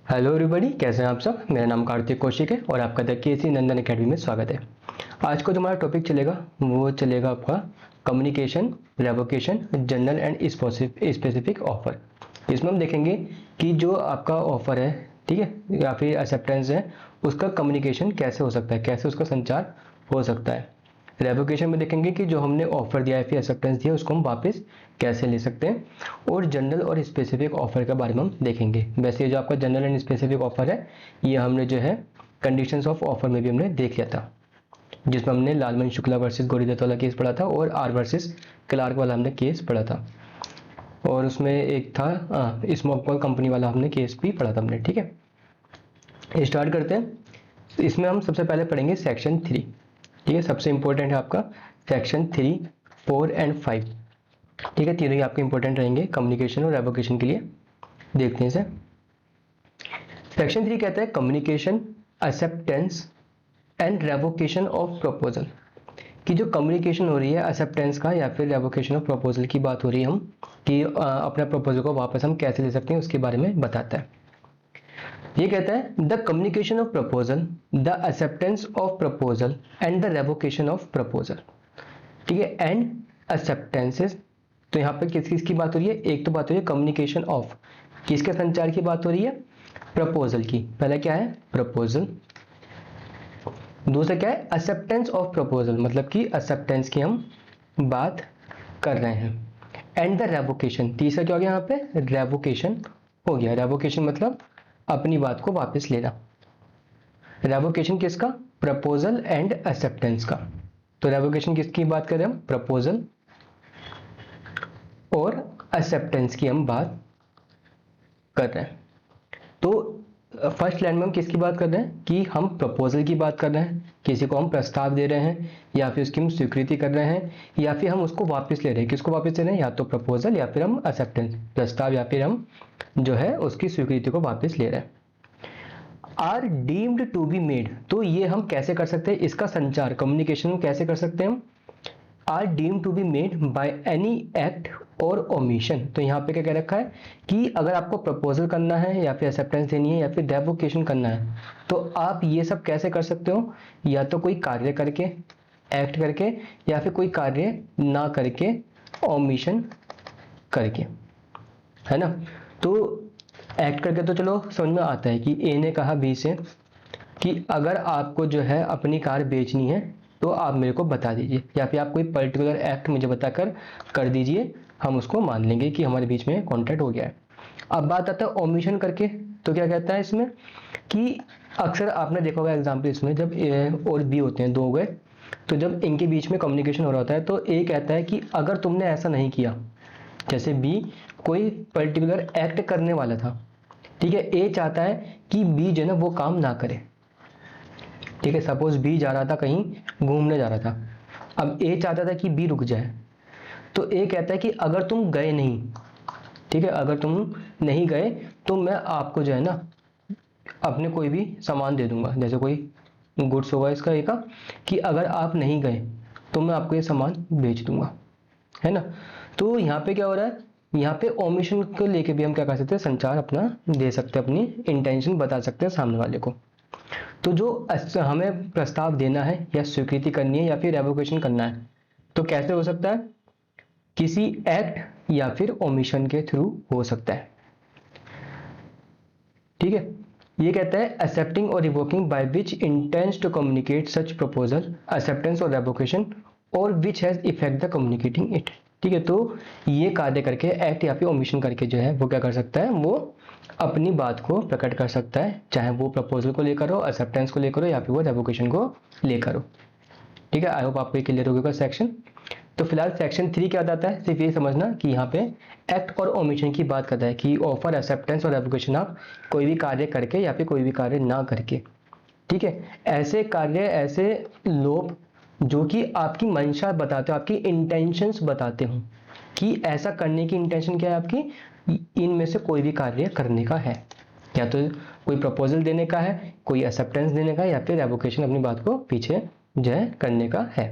Hello everybody, कैसे हैं आप सब। मेरा नाम कार्तिक कौशिक है और आपका द केसी नंदन एकेडमी में स्वागत है। आज को जो हमारा टॉपिक चलेगा वो चलेगा आपका communication, revocation, general and specific offer. इसमें हम देखेंगे कि जो आपका ऑफर है, ठीक है, या फिर एक्सेप्टेंस है, उसका कम्युनिकेशन कैसे हो सकता है, कैसे उसका संचार हो सकता है। रेवोकेशन में देखेंगे कि जो हमने ऑफर दिया है फिर एक्सेप्टेंस दिया उसको हम वापस कैसे ले सकते हैं। और जनरल और स्पेसिफिक ऑफर के बारे में हम देखेंगे। वैसे ये जो आपका जनरल एंड स्पेसिफिक ऑफर है ये हमने जो है कंडीशंस ऑफ ऑफर में भी हमने देख लिया था, जिसमें हमने लालमन शुक्ला वर्सेस गौरीदत्त वाला केस पढ़ा था और आर वर्सेस क्लार्क वाला हमने केस पढ़ा था। और उसमें एक था स्मोकबॉल कंपनी वाला हमने केस भी पढ़ा था हमने। ठीक है, स्टार्ट करते हैं। इसमें हम सबसे पहले पढ़ेंगे सेक्शन 3। ठीक है, सबसे इंपॉर्टेंट है आपका सेक्शन 3, 4 एंड 5। ठीक है, तीनों ही आपके इंपॉर्टेंट रहेंगे कम्युनिकेशन और रेवोकेशन के लिए। देखते हैं इसे। सेक्शन 3 कहता है communication, acceptance and revocation of proposal. कि जो कम्युनिकेशन हो रही है एक्सेप्टेंस का या फिर रेवोकेशन ऑफ प्रपोजल की बात हो रही है, हम कि अपने प्रपोजल को वापस हम कैसे ले सकते हैं उसके बारे में बताता है। ये कहता है the communication of proposal, the acceptance of proposal and the revocation of proposal. ठीक है, एंड एक्सेप्टेंसेस। तो यहाँ पे किस किस की बात हो रही है। एक तो बात हो रही है कम्युनिकेशन ऑफ, किसके संचार की बात हो रही है, प्रपोजल की। पहला क्या है, प्रपोजल। दूसरा क्या है, एक्सेप्टेंस ऑफ प्रपोजल, मतलब कि एक्सेप्टेंस की हम बात कर रहे हैं। एंड द रेवोकेशन, तीसरा क्या हो गया यहाँ पे, रेवोकेशन हो गया। रेवोकेशन मतलब अपनी बात को वापस लेना। रेवोकेशन किसका, प्रपोजल एंड एक्सेप्टेंस का। तो रेवोकेशन किसकी बात कर रहे हैं हम, प्रपोजल और एक्सेप्टेंस की हम बात कर रहे हैं। तो फर्स्ट लाइन में हम किसकी बात कर रहे हैं कि हम प्रपोजल की बात कर रहे हैं, किसी को हम प्रस्ताव दे रहे हैं या फिर उसकी हम स्वीकृति कर रहे हैं या फिर हम उसको वापस ले रहे हैं। किसको वापस ले रहे हैं, या तो प्रपोजल या फिर हम एक्सेप्टेंस, प्रस्ताव या फिर हम जो है उसकी स्वीकृति को वापस ले रहे हैं। Are deemed to be made, तो ये हम कैसे कर सकते हैं, इसका संचार कम्युनिकेशन कैसे कर सकते हैं हम। Are deemed to be made by any act और ओमिशन। तो यहाँ पे क्या कह रखा है कि अगर आपको प्रपोजल करना है या फिर एक्सेप्टेंस देनी है या फिर रेवोकेशन करना है तो आप ये सब कैसे कर सकते हो, या तो कोई कार्य करके, एक्ट करके, या फिर कोई कार्य ना करके, ओमिशन करके, है ना। तो एक्ट करके तो चलो समझ में आता है कि ए ने कहा बी से कि अगर आपको जो है अपनी कार बेचनी है तो आप मेरे को बता दीजिए, या फिर आप कोई पर्टिकुलर एक्ट मुझे बताकर कर दीजिए, हम उसको मान लेंगे कि हमारे बीच में कॉन्ट्रैक्ट हो गया है। अब बात आता है ओमिशन करके। तो क्या कहता है इसमें कि अक्सर आपने देखा होगा एग्जाम्पल इसमें, जब ए और बी होते हैं, दो गए, तो जब इनके बीच में कम्युनिकेशन हो रहा होता है तो ए कहता है कि अगर तुमने ऐसा नहीं किया, जैसे बी कोई पर्टिकुलर एक्ट करने वाला था, ठीक है, ए चाहता है कि बी जो है ना वो काम ना करे। ठीक है, सपोज बी जा रहा था कहीं घूमने जा रहा था, अब ए चाहता था कि बी रुक जाए, तो ए कहता है कि अगर तुम गए नहीं, ठीक है, अगर तुम नहीं गए तो मैं आपको जो है ना अपने कोई भी सामान दे दूंगा, जैसे कोई गुड्स होगा इसका एक का, कि अगर आप नहीं गए तो मैं आपको ये सामान बेच दूंगा, है ना। तो यहाँ पे क्या हो रहा है, यहाँ पे ओमिशन को लेके भी हम क्या कर सकते हैं, संचार अपना दे सकते हैं, अपनी इंटेंशन बता सकते हैं सामने वाले को। तो जो हमें प्रस्ताव देना है या स्वीकृति करनी है या फिर रेवोकेशन करना है तो कैसे हो सकता है, किसी एक्ट या फिर ओमिशन के थ्रू हो सकता है। ठीक है, ये कहता है एक्सेप्टिंग और revoking by which intends to communicate such proposal, acceptance और रेवोकेशन, और which has effect the communicating it. ठीक है, तो ये कार्य करके, एक्ट या फिर ओमिशन करके जो है वो क्या कर सकता है, वो अपनी बात को प्रकट कर सकता है, चाहे वो प्रपोजल को लेकर हो, एक्सेप्टेंस को लेकर हो या फिर वो रेवोकेशन को लेकर हो। ठीक है, आई होप आपको ये क्लियर होगा सेक्शन। तो फिलहाल सेक्शन 3 क्या बताता है, सिर्फ ये समझना कि यहाँ पे एक्ट और ओमिशन की बात करता है कि ऑफर, एक्सेप्टेंस और रेवोकेशन आप कोई भी कार्य करके या फिर कोई भी कार्य ना करके। ठीक है, ऐसे कार्य, ऐसे लोग जो कि आपकी मंशा बताते हो, आपकी इंटेंशंस बताते हो कि ऐसा करने की इंटेंशन क्या है आपकी, इनमें से कोई भी कार्य करने का है, या तो कोई प्रपोजल देने का है, कोई एक्सेप्टेंस देने का है, या फिर रेवोकेशन अपनी बात को पीछे जो है करने का है।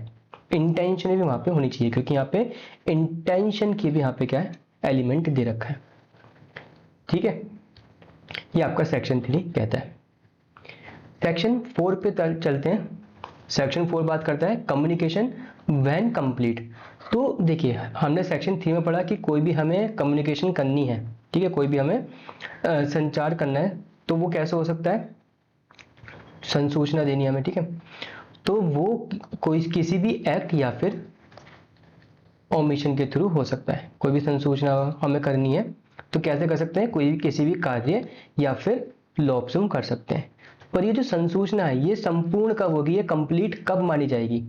इंटेंशन भी वहां पे होनी चाहिए, क्योंकि यहाँ पे इंटेंशन की भी यहाँ पे क्या है, एलिमेंट दे रखा है। ठीक है, ये आपका सेक्शन 3 कहता है। सेक्शन 4 पे चलते हैं। सेक्शन 4 बात करता है कम्युनिकेशन व्हेन कंप्लीट। तो देखिए हमने सेक्शन 3 में पढ़ा कि कोई भी हमें कम्युनिकेशन करनी है, ठीक है, कोई भी हमें संचार करना है, तो वो कैसे हो सकता है, संसूचना देनी है हमें, ठीक है। तो वो कोई किसी भी एक्ट या फिर ओमिशन के थ्रू हो सकता है। कोई भी संसूचना हमें करनी है तो कैसे कर सकते हैं, कोई भी किसी भी कार्य या फिर लोभ से हम कर सकते हैं। पर ये जो संसूचना है ये संपूर्ण कब होगी, ये कंप्लीट कब मानी जाएगी,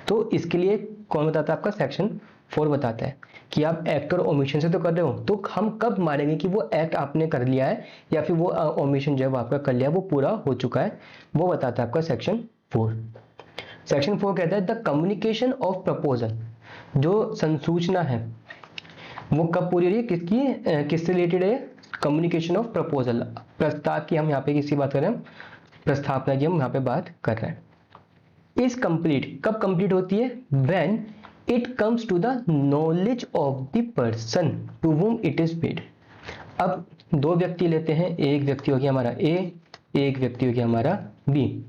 तो इसके लिए कौन बताता है, आपका सेक्शन 4 बताता है कि आप एक्ट और ओमिशन से तो कर रहे हो, तो हम कब मानेंगे कि वो एक्ट आपने कर लिया है या फिर वो ओमिशन जो आपका कर लिया वो पूरा हो चुका है, वो बताता है आपका सेक्शन 4। सेक्शन 4 कहता है द कम्युनिकेशन ऑफ प्रपोजल। जो संसूचना है वो कब पूरी हो रही है, किससे रिलेटेड है, कम्युनिकेशन ऑफ प्रपोजल, प्रस्ताव की हम यहाँ पे किसकी बात कर रहे हैं, प्रस्तावना की हम यहाँ पे बात कर रहे हैं। इज कंप्लीट कब कंप्लीट होती है, when it comes to the knowledge of the person to whom it is paid. अब दो व्यक्ति लेते हैं, एक व्यक्ति हो गया हमारा ए, एक व्यक्ति हो गया हमारा बी।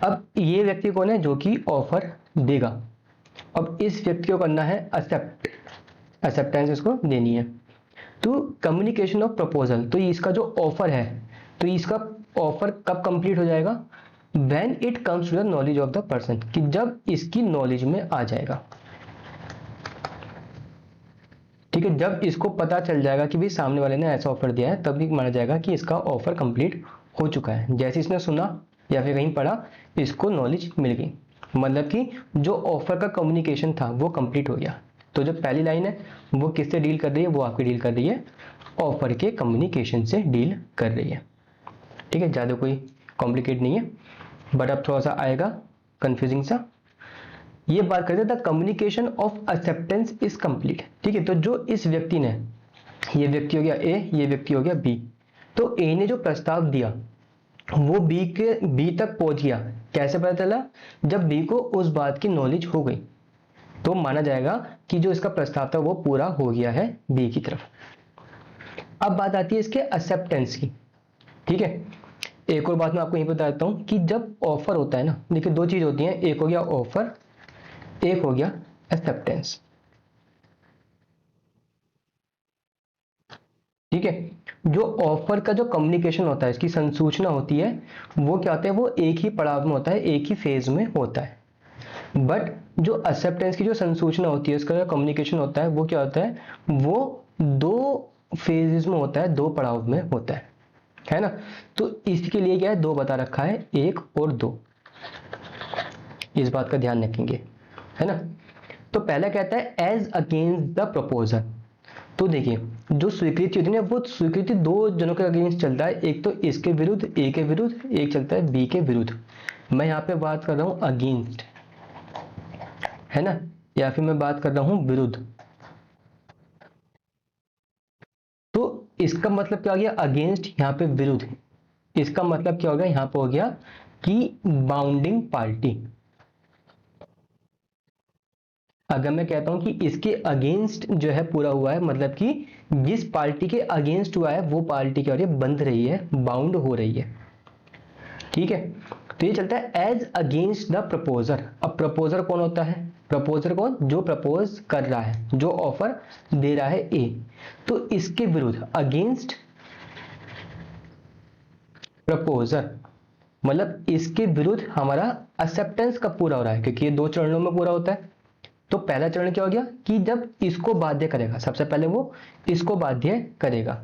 अब ये व्यक्ति कौन है, जो कि ऑफर देगा। अब इस व्यक्ति को करना है एक्सेप्टेंस इसको देनी है। तो कम्युनिकेशन ऑफ प्रपोजल, तो इसका जो ऑफर है, तो इसका ऑफर कब कंप्लीट हो जाएगा, when it comes to the knowledge of the person, कि जब इसकी नॉलेज में आ जाएगा, ठीक है, जब इसको पता चल जाएगा कि भाई सामने वाले ने ऐसा ऑफर दिया है, तब भी माना जाएगा कि इसका ऑफर कंप्लीट हो चुका है। जैसे इसने सुना या फिर कहीं पढ़ा, इसको नॉलेज मिल गई, मतलब कि जो ऑफर का कम्युनिकेशन था वो कंप्लीट हो गया। तो जो पहली लाइन है वो किससे डील कर रही है, वो आपकी डील कर रही है ऑफर के कम्युनिकेशन से डील कर रही है, ठीक है, ज़्यादा कोई कॉम्प्लिकेट नहीं है, बट अब थोड़ा सा आएगा कंफ्यूजिंग सा। ये बात करते हैं the communication of acceptance is complete, ठीक है। तो जो इस व्यक्ति ने, ये व्यक्ति हो गया ए, ये व्यक्ति हो गया बी, तो ए ने जो प्रस्ताव दिया वो बी तक पहुंच गया। कैसे पता चला, जब बी को उस बात की नॉलेज हो गई, तो माना जाएगा कि जो इसका प्रस्ताव था वो पूरा हो गया है बी की तरफ। अब बात आती है इसके एक्सेप्टेंस की, ठीक है। एक और बात मैं आपको यही बता देता हूं कि जब ऑफर होता है ना, देखिए दो चीज होती हैं, एक हो गया ऑफर, एक हो गया एक्सेप्टेंस, ठीक है। जो ऑफर का जो कम्युनिकेशन होता है, इसकी संसूचना होती है, वो क्या होता है, वो एक ही पड़ाव में होता है, एक ही फेज में होता है। बट जो एक्सेप्टेंस की जो संसूचना होती है, उसका जो कम्युनिकेशन होता है, वो क्या होता है, वो दो फेजेस में होता है, दो पड़ाव में होता है ना। तो इसके लिए क्या है, दो बता रखा है, एक और दो, इस बात का ध्यान रखेंगे, है ना। तो पहला कहता है एज अगेंस्ट द प्रपोजल। तो देखिए जो स्वीकृति होती है ना, वो स्वीकृति दो जनों के अगेंस्ट चलता है, एक तो इसके विरुद्ध, ए के विरुद्ध, एक चलता है बी के विरुद्ध। मैं यहाँ पे बात कर रहा हूं अगेंस्ट, है ना, या फिर मैं बात कर रहा हूं विरुद्ध। तो इसका मतलब क्या हो गया, अगेंस्ट यहाँ पे विरुद्ध, इसका मतलब क्या हो गया, यहाँ पे हो गया कि बाउंडिंग पार्टी। अगर मैं कहता हूं कि इसके अगेंस्ट जो है पूरा हुआ है, मतलब कि जिस पार्टी के अगेंस्ट हुआ है वो पार्टी क्या हो रही है, बंध रही है, बाउंड हो रही है, ठीक है। तो ये चलता है एज अगेंस्ट द प्रपोजर। अब प्रपोजर कौन होता है, प्रपोजर कौन, जो प्रपोज कर रहा है, जो ऑफर दे रहा है ए, तो इसके विरुद्ध अगेंस्ट प्रपोजर, मतलब इसके विरुद्ध हमारा एक्सेप्टेंस कब पूरा हो रहा है, क्योंकि ये दो चरणों में पूरा होता है। तो पहला चरण क्या हो गया कि जब इसको बाध्य करेगा, सबसे पहले वो इसको बाध्य करेगा।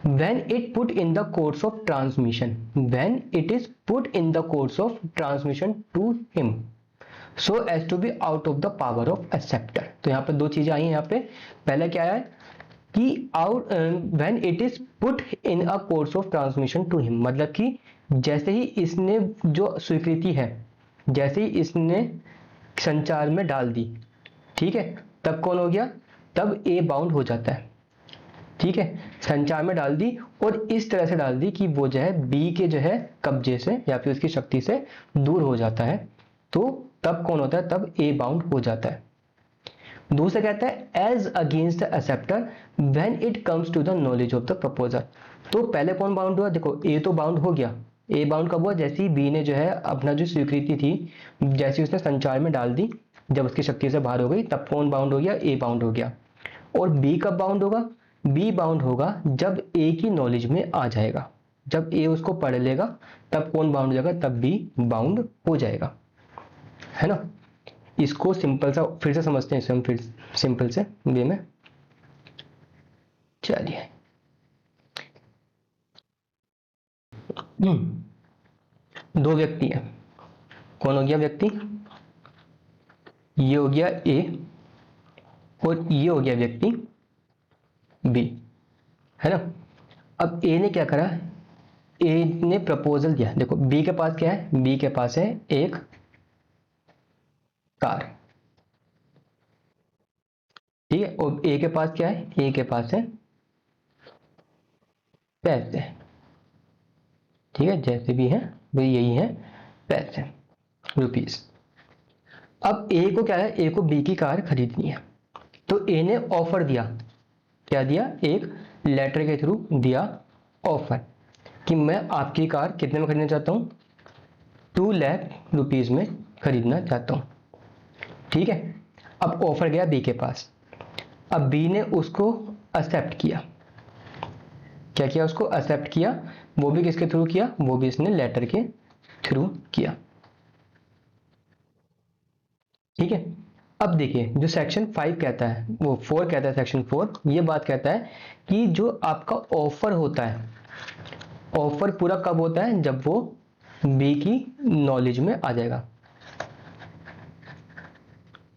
when it put in the course of transmission, when it is put in the course of transmission to him so as to be out of the power of acceptor। तो यहाँ पे दो चीजें आई हैं, यहाँ पे पहला क्या है कि when it is put in a course of transmission to him, मतलब कि जैसे ही इसने जो स्वीकृति है, जैसे ही इसने संचार में डाल दी, ठीक है, तब कौन हो गया, तब ए बाउंड हो जाता है, ठीक है। संचार में डाल दी और इस तरह से डाल दी कि वो जो है बी के जो है कब्जे से या फिर उसकी शक्ति से दूर हो जाता है, तो तब कौन होता है, तब ए बाउंड हो जाता है। दूसरा कहता है as against the acceptor when it comes to the knowledge of the proposal. तो पहले कौन बाउंड हुआ, देखो ए तो बाउंड हो गया। ए बाउंड कब हुआ, जैसे ही बी ने जो है अपना जो स्वीकृति थी जैसे उसने संचार में डाल दी, जब उसकी शक्ति से बाहर हो गई, तब कौन बाउंड हो गया, ए बाउंड हो गया। और बी कब बाउंड होगा, बी बाउंड होगा जब ए की नॉलेज में आ जाएगा, जब ए उसको पढ़ लेगा तब कौन बाउंड हो जाएगा, तब बी बाउंड हो जाएगा, है ना। इसको सिंपल सा फिर से समझते हैं, इसे हम फिर सिंपल से वे में। चलिए दो व्यक्ति है, कौन हो गया व्यक्ति, ये हो गया ए और ये हो गया व्यक्ति बी, है ना। अब ए ने क्या करा, ए ने प्रपोजल दिया। देखो बी के पास क्या है, बी के पास है एक कार, ठीक है। और ए के पास क्या है, ए के पास है पैसे, ठीक है, जैसे भी है भाई यही है पैसे, रुपीस। अब ए को क्या है, ए को बी की कार खरीदनी है, तो ए ने ऑफर दिया, क्या दिया, एक लेटर के थ्रू दिया ऑफर कि मैं आपकी कार कितने में खरीदना चाहता हूं, 2 लाख रुपीज में खरीदना चाहता हूं, ठीक है। अब ऑफर गया बी के पास, अब बी ने उसको एक्सेप्ट किया, क्या किया, उसको एक्सेप्ट किया। वो भी किसके थ्रू किया, वो भी इसने लेटर के थ्रू किया, ठीक है। अब देखिए जो सेक्शन 5 कहता है, वो 4 कहता है, सेक्शन 4 ये बात कहता है कि जो आपका ऑफर होता है, ऑफर पूरा कब होता है, जब वो बी की नॉलेज में आ जाएगा,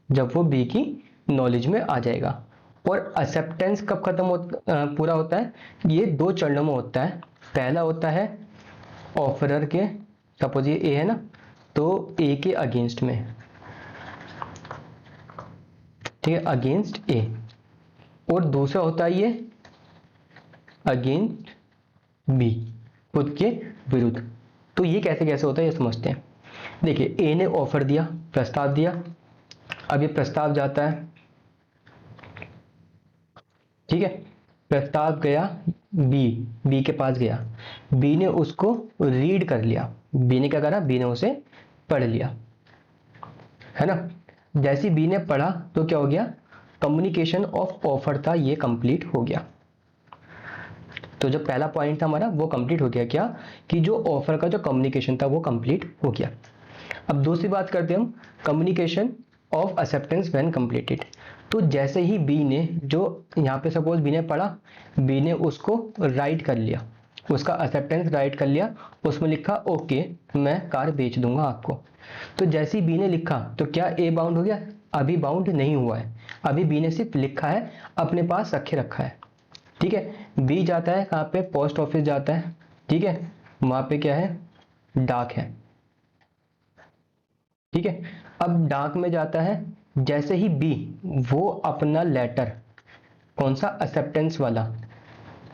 जब वो बी की नॉलेज में आ जाएगा। और एक्सेप्टेंस कब खत्म पूरा होता है, ये 2 चरणों में होता है। पहला होता है ऑफरर के, सपोज ये ए है ना, तो ए के अगेंस्ट में, ठीक है, अगेंस्ट ए। और दूसरा होता है ये अगेंस्ट बी, खुद के विरुद्ध। तो ये कैसे कैसे होता है ये समझते हैं। देखिए ए ने ऑफर दिया, प्रस्ताव दिया, अब ये प्रस्ताव जाता है, ठीक है, प्रस्ताव गया बी के पास गया, बी ने उसको रीड कर लिया, बी ने क्या करा, बी ने उसे पढ़ लिया, है ना। जैसे बी ने पढ़ा तो क्या हो गया, कम्युनिकेशन ऑफ ऑफर था ये कंप्लीट हो गया। तो जो पहला पॉइंट था हमारा वो कंप्लीट हो गया, क्या कि जो ऑफर का जो कम्युनिकेशन था वो कंप्लीट हो गया। अब दूसरी बात करते हैं हम, communication of acceptance when completed. तो जैसे ही बी ने, जो यहाँ पे सपोज बी ने पढ़ा, बी ने उसको राइट कर लिया, उसका एक्सेप्टेंस राइट कर लिया, उसमें लिखा ओके मैं कार बेच दूंगा आपको। तो जैसे ही बी ने लिखा तो क्या ए बाउंड हो गया, अभी बाउंड नहीं हुआ है, अभी बी ने सिर्फ लिखा है, अपने पास रखे रखा है, ठीक है। बी जाता है कहाँ पे, पोस्ट ऑफिस जाता है, ठीक है, वहां पे क्या है, डाक है, ठीक है। अब डाक में जाता है, जैसे ही बी वो अपना लेटर, कौन सा, एक्सेप्टेंस वाला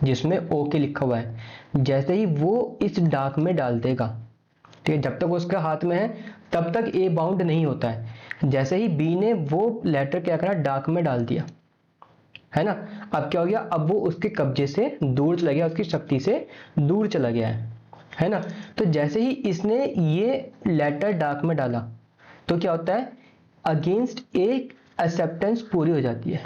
जिसमें ओके लिखा हुआ है, जैसे ही वो इस डाक में डाल देगा, ठीक है, जब तक उसके हाथ में है तब तक ए बाउंड नहीं होता है। जैसे ही बी ने वो लेटर क्या करा, डाक में डाल दिया, है ना, अब क्या हो गया, अब वो उसके कब्जे से दूर चला गया, उसकी शक्ति से दूर चला गया है ना। तो जैसे ही इसने ये लेटर डाक में डाला तो क्या होता है, अगेंस्ट ए एक्सेप्टेंस पूरी हो जाती है।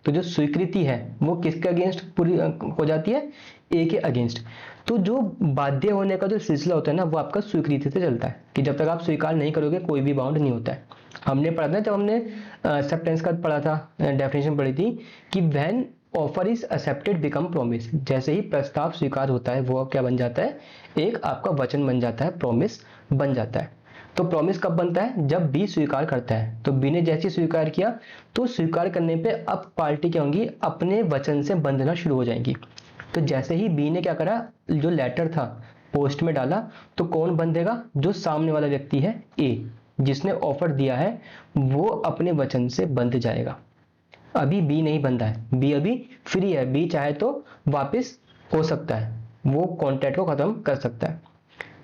तो जो स्वीकृति है वो किसके अगेंस्ट पूरी हो जाती है, ए के अगेंस्ट। तो जो बाध्य होने का जो सिलसिला होता है ना, वो आपका स्वीकृति से चलता है, कि जब तक आप स्वीकार नहीं करोगे कोई भी बाउंड नहीं होता है। हमने पढ़ा था, जब हमने एक्सेप्टेंस का पढ़ा था, डेफिनेशन पढ़ी थी कि when offer is accepted become promise, जैसे ही प्रस्ताव स्वीकार होता है वो क्या बन जाता है, एक आपका वचन बन जाता है, प्रॉमिस बन जाता है। तो प्रॉमिस कब बनता है, जब बी स्वीकार करता है। तो बी ने जैसे स्वीकार किया तो स्वीकार करने पे अब पार्टी क्या होंगी, अपने वचन से बंधना शुरू हो जाएंगी। तो जैसे ही बी ने क्या करा, जो लेटर था पोस्ट में डाला, तो कौन बंधेगा, जो सामने वाला व्यक्ति है ए, जिसने ऑफर दिया है, वो अपने वचन से बंध जाएगा। अभी बी नहीं बंधा है, बी अभी फ्री है, बी चाहे तो वापस हो सकता है, वो कॉन्ट्रैक्ट को खत्म कर सकता है,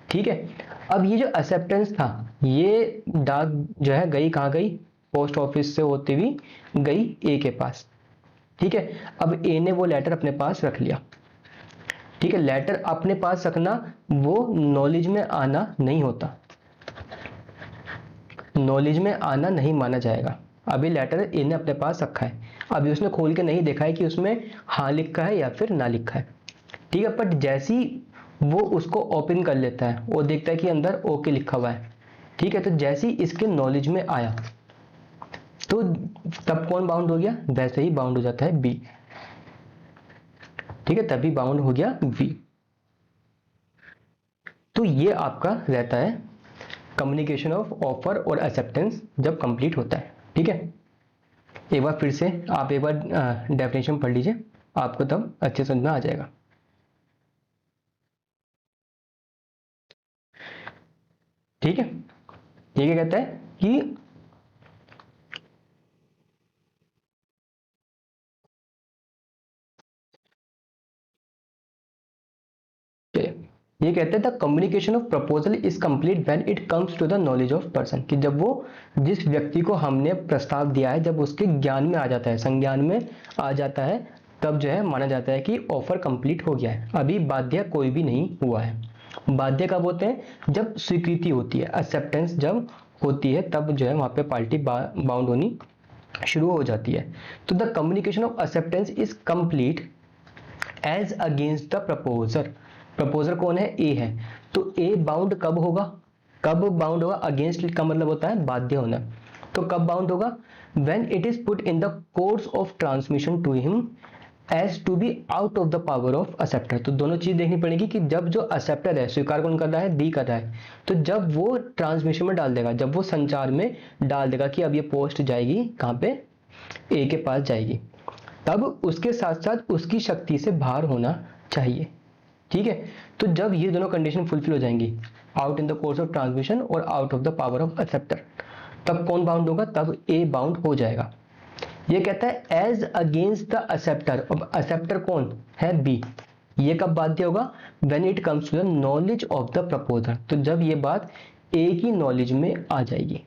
ठीक है। अब ये जो एक्सेप्टेंस था, ये डाक जो है गई कहाँ गई, पोस्ट ऑफिस से होते हुई गई ए के पास। ठीक है, अब ए ने वो लेटर अपने पास रख लिया। ठीक है, लेटर अपने पास रखना वो नॉलेज में आना नहीं होता, नॉलेज में आना नहीं माना जाएगा। अभी लेटर ए ने अपने पास रखा है, अभी उसने खोल के नहीं देखा है कि उसमें हाँ लिखा है या फिर ना लिखा है। ठीक है, बट जैसे ही वो उसको ओपन कर लेता है, वो देखता है कि अंदर ओके लिखा हुआ है। ठीक है, तो जैसे ही इसके नॉलेज में आया तो तब कौन बाउंड हो गया, वैसे ही बाउंड हो जाता है बी। ठीक है, तभी बाउंड हो गया बी। तो ये आपका रहता है कम्युनिकेशन ऑफ ऑफर और एक्सेप्टेंस जब कंप्लीट होता है। ठीक है, एक बार फिर से आप एक बार डेफिनेशन पढ़ लीजिए, आपको तब अच्छे समझ में आ जाएगा। ठीक है, ये क्या कहता है कि ये कहते हैं the communication of proposal is complete when it comes to the knowledge of person, कि जब वो जिस व्यक्ति को हमने प्रस्ताव दिया है जब उसके ज्ञान में आ जाता है, संज्ञान में आ जाता है, तब जो है माना जाता है कि ऑफर कंप्लीट हो गया है। अभी बाध्य कोई भी नहीं हुआ है। बाध्य कब होते हैं, जब स्वीकृति होती है, एक्सेप्टेंस जब होती है, तब जो है वहां पे पार्टी बाउंड होनी शुरू हो जाती है। तो the communication of acceptance is complete as against the proposer. Proposer कौन है, ए है, तो ए बाउंड कब होगा, कब बाउंड होगा, अगेंस्ट का मतलब होता है बाध्य होना। तो कब बाउंड होगा, when it is put in the course of transmission to him as to be out of the power of acceptor. तो दोनों चीज देखनी पड़ेगी कि जब जो एक्सेप्टर है, स्वीकार कौन कर रहा है, बी कर रहा है, तो जब वो ट्रांसमिशन में डाल देगा, जब वो संचार में डाल देगा कि अब ये पोस्ट जाएगी कहां पे, ए के पास जाएगी, तब उसके साथ साथ उसकी शक्ति से बाहर होना चाहिए। ठीक है, तो जब ये दोनों कंडीशन फुलफिल हो जाएंगी, out in the course of transmission और out of the power of acceptor, तब कौन बाउंड होगा, तब ए बाउंड हो जाएगा। ये कहता है एज अगेंस्ट द एक्सेप्टर। अब एक्सेप्टर कौन है, बी। ये कब बाध्य होगा, when it comes to the knowledge of the proposer. तो जब ये बात ए की नॉलेज में आ जाएगी।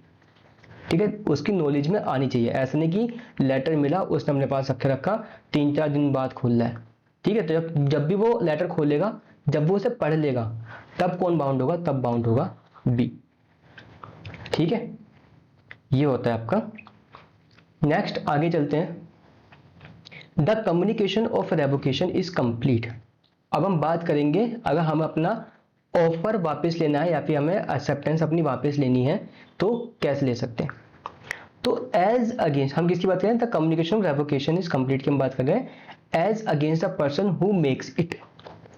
ठीक है, उसकी नॉलेज में आनी चाहिए, ऐसा नहीं कि लेटर मिला उसने अपने पास रखे रखा, 3-4 दिन बाद खोलना है। ठीक है, तो जब भी वो लेटर खोलेगा, जब वो उसे पढ़ लेगा, तब कौन बाउंड होगा, तब बाउंड होगा बी। ठीक है, ये होता है आपका। नेक्स्ट आगे चलते हैं। The communication of revocation is complete. अब हम बात करेंगे अगर हम अपना ऑफर वापस लेना है या फिर हमें एक्सेप्टेंस अपनी वापस लेनी है तो कैसे ले सकते हैं। तो एज अगेंस्ट हम किसकी बात कर रहे हैं, the communication of revocation is complete की हम बात कर रहे हैं as against the person who makes it.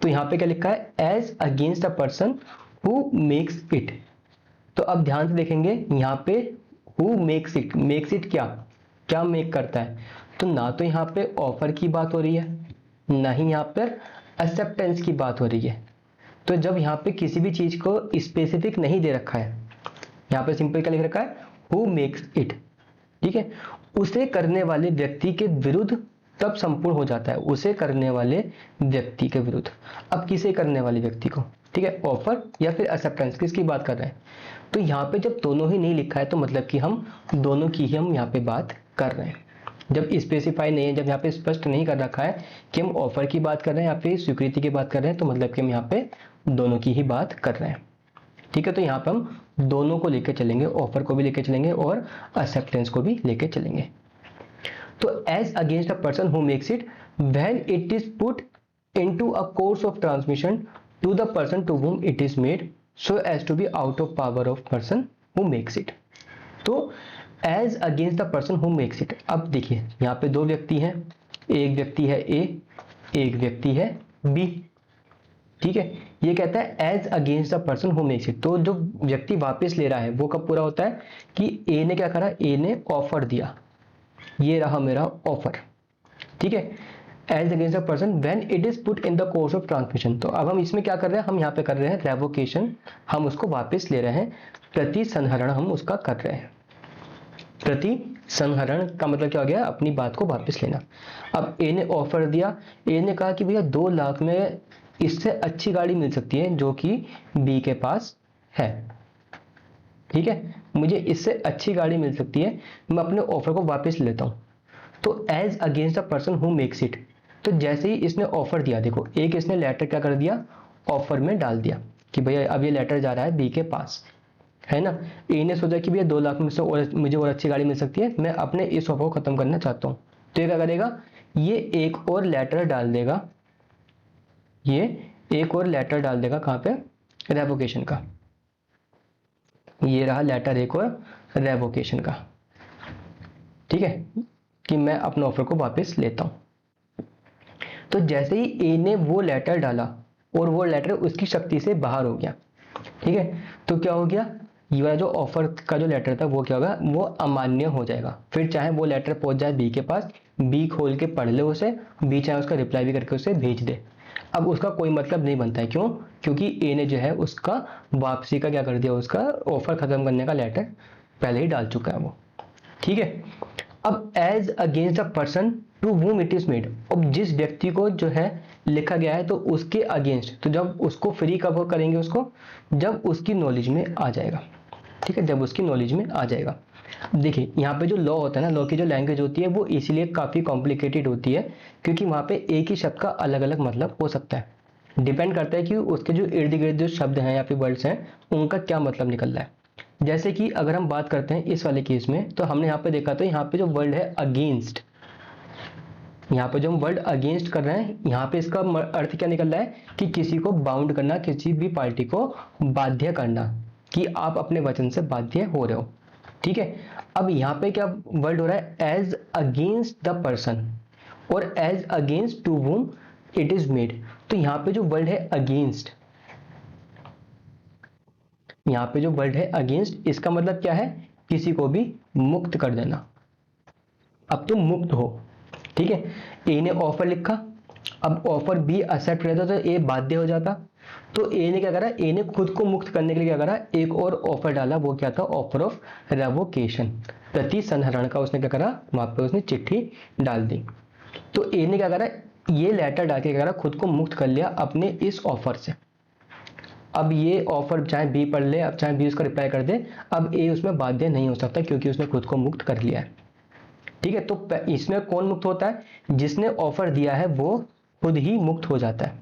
तो यहां पे क्या लिखा है, as against the person who makes it. तो अब ध्यान से देखेंगे यहां पे who makes it, makes it क्या क्या मेक करता है, तो ना तो यहां पे ऑफर की बात हो रही है, ना ही यहां पर एक्सेप्टेंस की बात हो रही है। तो जब यहां पे किसी भी चीज को स्पेसिफिक नहीं दे रखा है, यहां पे सिंपल क्या लिख रखा है, हु मेक्स इट। ठीक है, उसे करने वाले व्यक्ति के विरुद्ध तब संपूर्ण हो जाता है, उसे करने वाले व्यक्ति के विरुद्ध। अब किसे करने वाले व्यक्ति को, ठीक है, ऑफर या फिर एक्सेप्टेंस, किसकी बात कर रहे हैं। तो यहाँ पे जब दोनों ही नहीं लिखा है तो मतलब कि हम दोनों की ही हम यहाँ पे बात कर रहे हैं। जब स्पेसिफाई नहीं है, जब यहाँ पे स्पष्ट नहीं कर रखा है कि हम ऑफर की बात कर रहे हैं या फिर स्वीकृति की बात कर रहे हैं, तो मतलब कि हम यहाँ पे दोनों की ही बात कर रहे हैं। ठीक है, तो यहाँ पे हम दोनों को लेकर चलेंगे, ऑफर को भी लेकर चलेंगे और एक्सेप्टेंस को भी लेकर चलेंगे। तो as against a person who makes it when it is put into a course of transmission to the person to whom it is made so as to be out of power of person who makes it. तो as against the person who makes it, अब देखिए यहाँ पे दो व्यक्ति हैं, एक व्यक्ति है ए, एक व्यक्ति है बी। ठीक है, ये कहता है as against the person who makes it. तो जो व्यक्ति वापस ले रहा है वो कब पूरा होता है कि ए ने क्या करा, ए ने ऑफर दिया, ये रहा मेरा ऑफर। ठीक है, as against the person when it is put in the course of transmission. तो अब हम इसमें क्या कर रहे हैं, हम यहाँ पे कर रहे हैं रेवोकेशन, हम उसको वापस ले रहे हैं, प्रति संहरण हम उसका कर रहे हैं। प्रति संहरण का मतलब क्या हो गया, अपनी बात को वापस लेना। अब ए ने ऑफर दिया, ए ने कहा कि भैया 2 लाख में इससे अच्छी गाड़ी मिल सकती है जो कि बी के पास है। ठीक है, मुझे इससे अच्छी गाड़ी मिल सकती है, मैं अपने ऑफर को वापस लेता हूँ। तो as against the person who makes it, तो जैसे ही इसने ऑफर दिया, देखो एक इसने लेटर क्या कर दिया, ऑफर में डाल दिया कि भैया अब ये लेटर जा रहा है बी के पास, है ना। ए ने सोचा कि भैया 2 लाख में से और मुझे और अच्छी गाड़ी मिल सकती है, मैं अपने इस ऑफर को खत्म करना चाहता हूँ। तो ये क्या करेगा, ये एक और लेटर डाल देगा, ये एक और लेटर डाल देगा कहाँ पे, रेवोकेशन का। ये रहा लेटर एक और रेवोकेशन का, ठीक है, कि मैं अपने ऑफर को वापस लेता हूं। तो जैसे ही ए ने वो लेटर डाला और वो लेटर उसकी शक्ति से बाहर हो गया, ठीक है, तो क्या हो गया, ये वाला जो ऑफर का जो लेटर था वो क्या होगा, वो अमान्य हो जाएगा। फिर चाहे वो लेटर पहुंच जाए बी के पास, बी खोल के पढ़ ले उसे, बी चाहे उसका रिप्लाई भी करके उसे भेज दे, अब उसका कोई मतलब नहीं बनता है। क्यों, क्योंकि ए ने जो है उसका वापसी का क्या कर दिया, उसका ऑफर खत्म करने का लेटर पहले ही डाल चुका है वो, ठीक है। अब as against the person to whom it is made, अब जिस व्यक्ति को जो है लिखा गया है तो उसके अगेंस्ट, तो जब उसको फ्री कब करेंगे उसको, जब उसकी नॉलेज में आ जाएगा, ठीक है, जब उसकी नॉलेज में आ जाएगा। देखिए यहाँ पे जो लॉ होता है ना, लॉ की जो लैंग्वेज होती है वो इसीलिए काफ़ी कॉम्प्लिकेटेड होती है, क्योंकि वहाँ पे एक ही शब्द का अलग अलग मतलब हो सकता है। डिपेंड करता है कि उसके जो इर्द गिर्द जो शब्द हैं या फिर वर्ड्स हैं उनका क्या मतलब निकल रहा है। जैसे कि अगर हम बात करते हैं इस वाले केस में, तो हमने यहाँ पे देखा था, यहाँ पे जो वर्ड है अगेंस्ट, यहाँ पे जो हम वर्ड अगेंस्ट कर रहे हैं, यहाँ पे इसका अर्थ क्या निकल रहा है कि किसी को बाउंड करना, किसी भी पार्टी को बाध्य करना, कि आप अपने वचन से बाध्य हो रहे हो, ठीक है। अब यहाँ पे क्या वर्ड हो रहा है, एज अगेंस्ट द पर्सन और as against to whom it is made. तो यहाँ पे जो वर्ड है अगेंस्ट, यहाँ पे जो वर्ड है अगेंस्ट, इसका मतलब क्या है, किसी को भी मुक्त कर देना, अब तुम मुक्त हो, ठीक है। ए ने ऑफर लिखा, अब ऑफर बी एक्सेप्ट रहता तो ए बाध्य हो जाता, तो ए ने क्या करा, ए ने खुद को मुक्त करने के लिए क्या करा, एक और ऑफर डाला, वो क्या था, ऑफर ऑफ रेवोकेशन, प्रति संहरण का उसने क्या करा, वहां पे उसने चिट्ठी डाल दी। तो ए ने क्या करा, ये लेटर डाल के क्या करा, खुद को मुक्त कर लिया अपने इस ऑफर से। अब ये ऑफर चाहे बी पढ़ ले, अब चाहे बी उसका रिप्लाई कर दे, अब ए उसमें बाध्य नहीं हो सकता क्योंकि उसने खुद को मुक्त कर लिया है, ठीक है। तो इसमें कौन मुक्त होता है, जिसने ऑफर दिया है वो खुद ही मुक्त हो जाता है,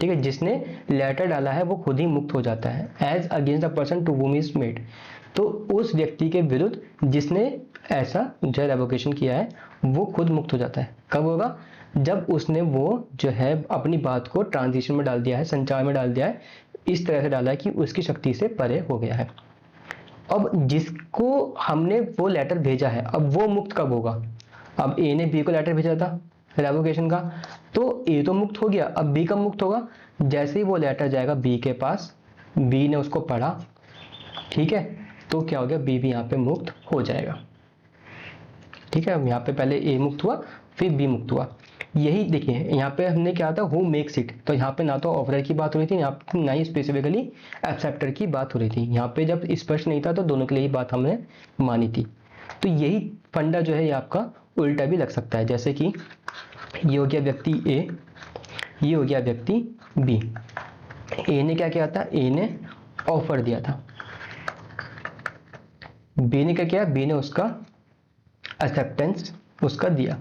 ठीक है, जिसने लेटर डाला है वो खुद ही मुक्त हो जाता है। As against the person to whom is made, तो उस व्यक्ति के विरुद्ध जिसने ऐसा जो रेवोकेशन किया है वो खुद मुक्त हो जाता है। कब होगा, जब उसने वो जो है अपनी बात को ट्रांजिशन में डाल दिया है, संचार में डाल दिया है, इस तरह से डाला है कि उसकी शक्ति से परे हो गया है। अब जिसको हमने वो लेटर भेजा है, अब वो मुक्त कब होगा, अब ए ने बी को लेटर भेजा था रेवोकेशन का, तो ए तो मुक्त हो गया, अब बी कब मुक्त होगा, जैसे ही वो लेटर जाएगा बी के पास, बी ने उसको पढ़ा, ठीक है, तो क्या हो गया, बी भी यहाँ पे मुक्त हो जाएगा, ठीक है। यहाँ पे पहले ए मुक्त हुआ फिर बी मुक्त हुआ। यही देखिए यहाँ पे हमने क्या था, हु मेक्स इट, तो यहाँ पे ना तो ऑफर की बात हो रही थी, यहाँ पे ना ही स्पेसिफिकली एक्सेप्टर की बात हो रही थी। यहाँ पे जब स्पष्ट नहीं था तो दोनों के लिए ही बात हमने मानी थी। तो यही फंडा जो है ये आपका उल्टा भी लग सकता है, जैसे कि ये हो गया व्यक्ति ए, ये हो गया व्यक्ति बी। ए ने क्या किया था, ए ने ऑफर दिया था, बी ने क्या किया, बी ने उसका एक्सेप्टेंस उसका दिया,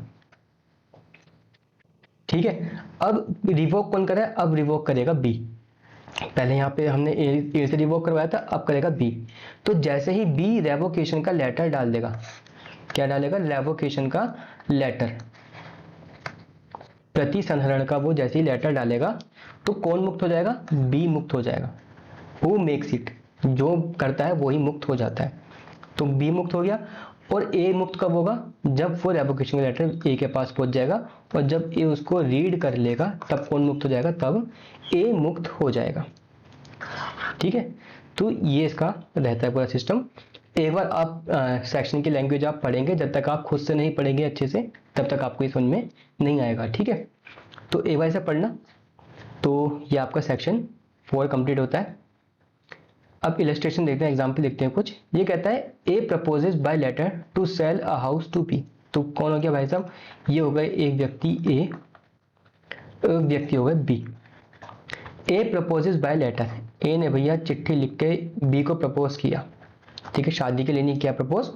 ठीक है। अब रिवोक कौन करे, अब रिवोक करेगा बी, पहले यहाँ पे हमने ए से रिवोक करवाया था, अब करेगा बी। तो जैसे ही बी रेवोकेशन का लेटर डाल देगा, क्या डालेगा, रेवोकेशन का लेटर, प्रति संहरण का वो जैसे ही लेटर डालेगा तो कौन मुक्त हो जाएगा, बी मुक्त हो जाएगा। हु मेक्स इट, जो करता है वो ही मुक्त हो जाता है, तो बी मुक्त हो गया। और ए मुक्त कब होगा, जब वो रेवोकेशन का लेटर ए के पास पहुंच जाएगा, और जब ए उसको रीड कर लेगा तब कौन मुक्त हो जाएगा, तब ए मुक्त हो जाएगा, ठीक है। तो ये इसका रहता है पूरा सिस्टम। एक बार आप सेक्शन की लैंग्वेज आप पढ़ेंगे, जब तक आप खुद से नहीं पढ़ेंगे अच्छे से तब तक आपको ये समझ में नहीं आएगा, ठीक है। तो एक बार ऐसा पढ़ना, तो ये आपका सेक्शन 4 कंप्लीट होता है। अब इलस्ट्रेशन देखते हैं, एग्जाम्पल देखते हैं कुछ। ये कहता है A proposes by letter to sell a house to B, तो कौन हो गया भाई साहब, ये हो गए एक व्यक्ति ए, व्यक्ति हो गए B. A proposes by letter, A ने भैया चिट्ठी लिख के बी को प्रपोज किया, ठीक है, शादी के लिए नहीं किया propose,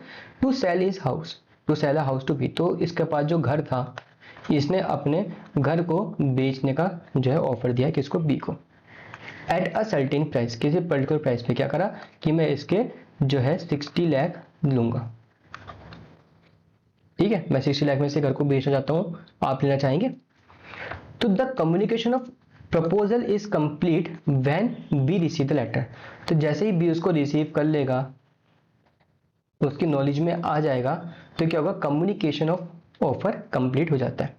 to sell his house, to sell a house to B, तो इसके पास जो घर था इसने अपने घर को बेचने का जो है ऑफर दिया किसको, बी को। एट अ सर्टेन प्राइस, किसी पर्टिकुलर प्राइस पे क्या करा कि मैं इसके जो है 60 लाख लूंगा। ठीक है, मैं 60 लाख में से घर को बेचना चाहता हूं, आप लेना चाहेंगे। तो the communication of proposal is complete when B receive the letter, तो जैसे ही बी उसको रिसीव कर लेगा, उसकी नॉलेज में आ जाएगा, तो क्या होगा, कम्युनिकेशन ऑफ ऑफर कंप्लीट हो जाता है।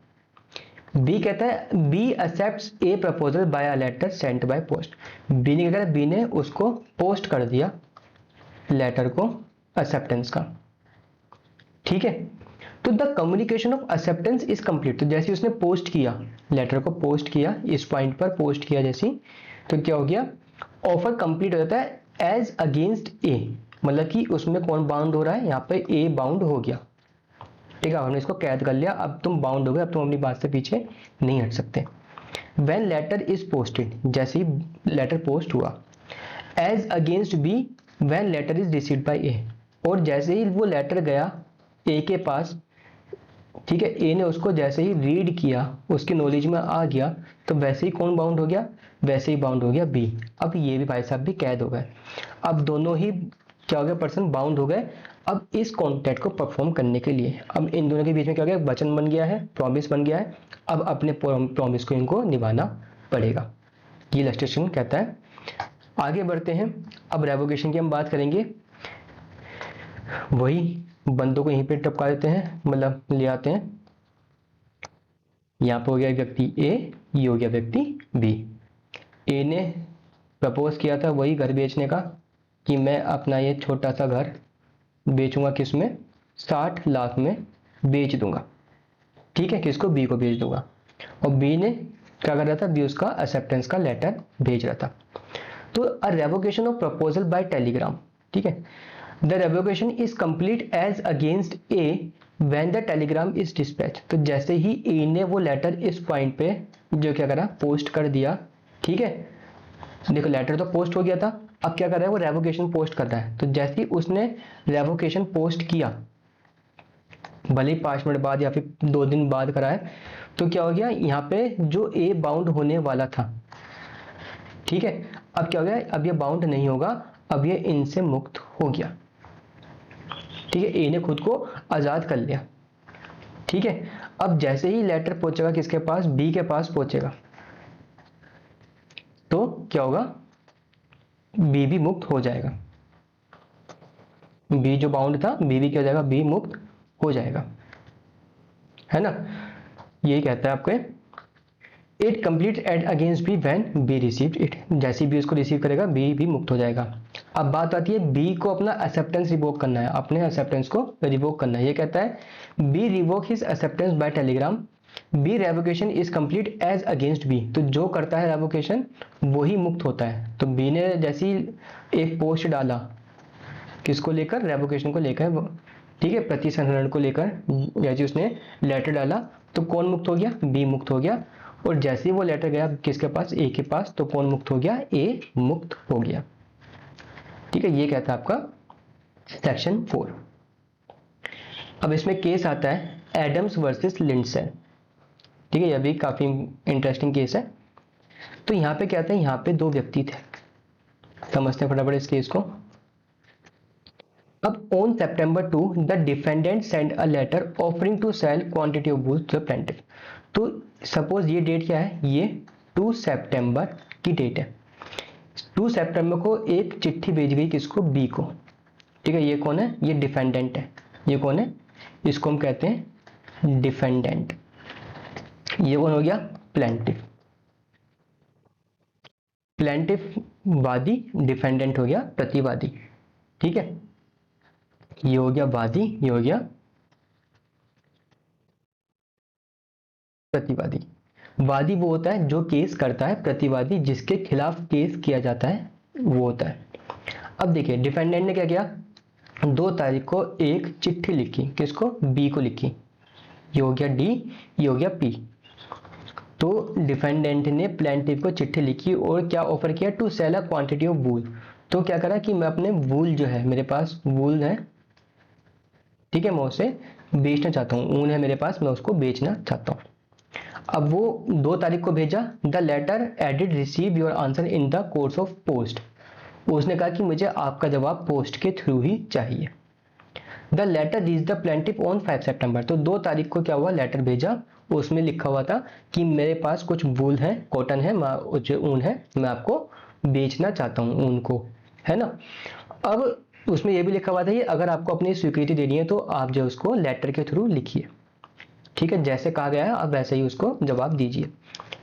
बी कहता है B accepts A proposal by a letter sent by post, B ने क्या करा, बी ने उसको पोस्ट कर दिया लेटर को एक्सेप्टेंस का। ठीक है, तो the communication of acceptance is complete, तो जैसे उसने पोस्ट किया, लेटर को पोस्ट किया, इस पॉइंट पर पोस्ट किया जैसे, तो क्या हो गया, ऑफर कंप्लीट हो जाता है एज अगेंस्ट ए, मतलब कि उसमें कौन बाउंड हो रहा है, यहाँ पे ए बाउंड हो गया। ठीक है, हमने इसको कैद कर लिया, अब तुम बाउंड हो गए, अब तुम अपनी बात से पीछे नहीं हट सकते। व्हेन लेटर इज पोस्टेड, जैसे ही लेटर पोस्ट हुआ, as against B when letter is received by A, और जैसे ही वो लेटर गया ए के पास, ठीक है, ए ने उसको जैसे ही रीड किया, उसकी नॉलेज में आ गया, तो वैसे ही कौन बाउंड हो गया, वैसे ही बाउंड हो गया बी। अब ये भी भाई साहब भी कैद हो गए, अब दोनों ही क्या हो गया, पर्सन बाउंड हो गए। अब इस कॉन्ट्रैक्ट को परफॉर्म करने के लिए अब इन दोनों के बीच में क्या हो गया, वचन बन गया है, प्रॉमिस बन गया है, अब अपने प्रॉमिस को इनको निभाना पड़ेगा, ये इलस्ट्रेशन कहता है। आगे बढ़ते हैं, अब रेवोकेशन की हम बात करेंगे। वही बंदों को यहीं पे टपका देते हैं, मतलब ले आते हैं। यहाँ पे हो गया व्यक्ति ए, ये हो गया व्यक्ति बी। ए ने प्रपोज किया था वही घर बेचने का, कि मैं अपना ये छोटा सा घर बेचूंगा, किसमें, 60 लाख में बेच दूंगा। ठीक है, किसको, बी को बेच दूंगा। और बी ने क्या कर रहा था, बी उसका एक्सेप्टेंस का लेटर भेज रहा था। तो a revocation of proposal by telegram, ठीक है, the revocation is complete as against A when the telegram is dispatch, तो जैसे ही ए ने वो लेटर इस पॉइंट पे जो क्या करा, पोस्ट कर दिया। ठीक है, देखो लेटर तो पोस्ट हो गया था, अब क्या कर रहा है, वो रेवोकेशन पोस्ट कर रहा है। तो जैसे ही उसने रेवोकेशन पोस्ट किया, भले ही 5 मिनट बाद या फिर 2 दिन बाद करा है, तो क्या हो गया, यहाँ पे जो ए बाउंड होने वाला था, ठीक है, अब क्या हो गया, अब ये बाउंड नहीं होगा, अब ये इनसे मुक्त हो गया। ठीक है, ए ने खुद को आजाद कर लिया। ठीक है, अब जैसे ही लेटर पहुंचेगा किसके पास, बी के पास पहुंचेगा, तो क्या होगा, बी भी मुक्त हो जाएगा। बी जो बाउंड था, बी भी क्या हो जाएगा, बी मुक्त हो जाएगा, है ना। यही कहता है आपके, it complete at against B when B received it, जैसे बी उसको रिसीव करेगा बी भी मुक्त हो जाएगा। अब बात आती है बी को अपना एक्सेप्टेंस रिवोक करना है, अपने एक्सेप्टेंस को रिवोक करना है। ये कहता है B revoke his acceptance by telegram, B revocation is complete as against B, तो जो करता है रेवोकेशन वही मुक्त होता है। तो बी ने जैसे ही एक पोस्ट डाला, किसको लेकर, रेवोकेशन को लेकर, ठीक है, प्रतिसंहरण को लेकर, जैसे उसने लेटर डाला, तो कौन मुक्त हो गया, बी मुक्त हो गया। और जैसे ही वो लेटर गया किसके पास, ए के पास, तो कौन मुक्त हो गया, ए मुक्त हो गया। ठीक है, ये कहता है आपका सेक्शन 4। अब इसमें केस आता है एडम्स वर्सेस लिंडसे। ठीक है, यह भी काफी इंटरेस्टिंग केस है। तो यहाँ पे क्या था, यहाँ पे 2 व्यक्ति थे, समझते हैं फटाफट इस केस को। अब on September 2 the defendant send a letter offering to sell quantity of wool to the plaintiff. तो सपोज ये डेट क्या है, ये 2 सितंबर की डेट है। 2 सितंबर को एक चिट्ठी भेज गई किसको, बी को। ठीक है, ये कौन है, ये डिफेंडेंट है। ये कौन है, इसको हम कहते हैं डिफेंडेंट। ये कौन हो गया, प्लेंटिफ। प्लेंटिफ वादी, डिफेंडेंट हो गया प्रतिवादी। ठीक है, ये हो गया वादी, ये हो गया प्रतिवादी। वादी वो होता है जो केस करता है, प्रतिवादी जिसके खिलाफ केस किया जाता है वो होता है। अब देखिए डिफेंडेंट ने क्या किया, 2 तारीख को एक चिट्ठी लिखी, किसको, बी को लिखी। ये हो गया डी, ये हो गया पी। तो डिफेंडेंट ने प्लेंटिफ को चिट्ठी लिखी और क्या ऑफर किया, to sell a quantity of wool, तो क्या करा कि मैं अपने वूल जो है, मेरे पास वूल है, ठीक है, मैं उसे बेचना चाहता हूँ, ऊन है मेरे पास, मैं उसको बेचना चाहता हूँ। अब वो 2 तारीख को भेजा, the letter added receive your answer in the course of post. उसने कहा कि मुझे आपका जवाब पोस्ट के थ्रू ही चाहिए। The letter reach the plaintiff on 5 सितंबर। तो 2 तारीख को क्या हुआ, लेटर भेजा, उसमें लिखा हुआ था कि मेरे पास कुछ वूल है, कॉटन है, जो ऊन है, मैं आपको बेचना चाहता हूँ ऊन को, है ना। अब उसमें यह भी लिखा हुआ था कि अगर आपको अपनी स्वीकृति देनी है तो आप जो उसको लेटर के थ्रू लिखिए, ठीक है, जैसे कहा गया है आप वैसे ही उसको जवाब दीजिए,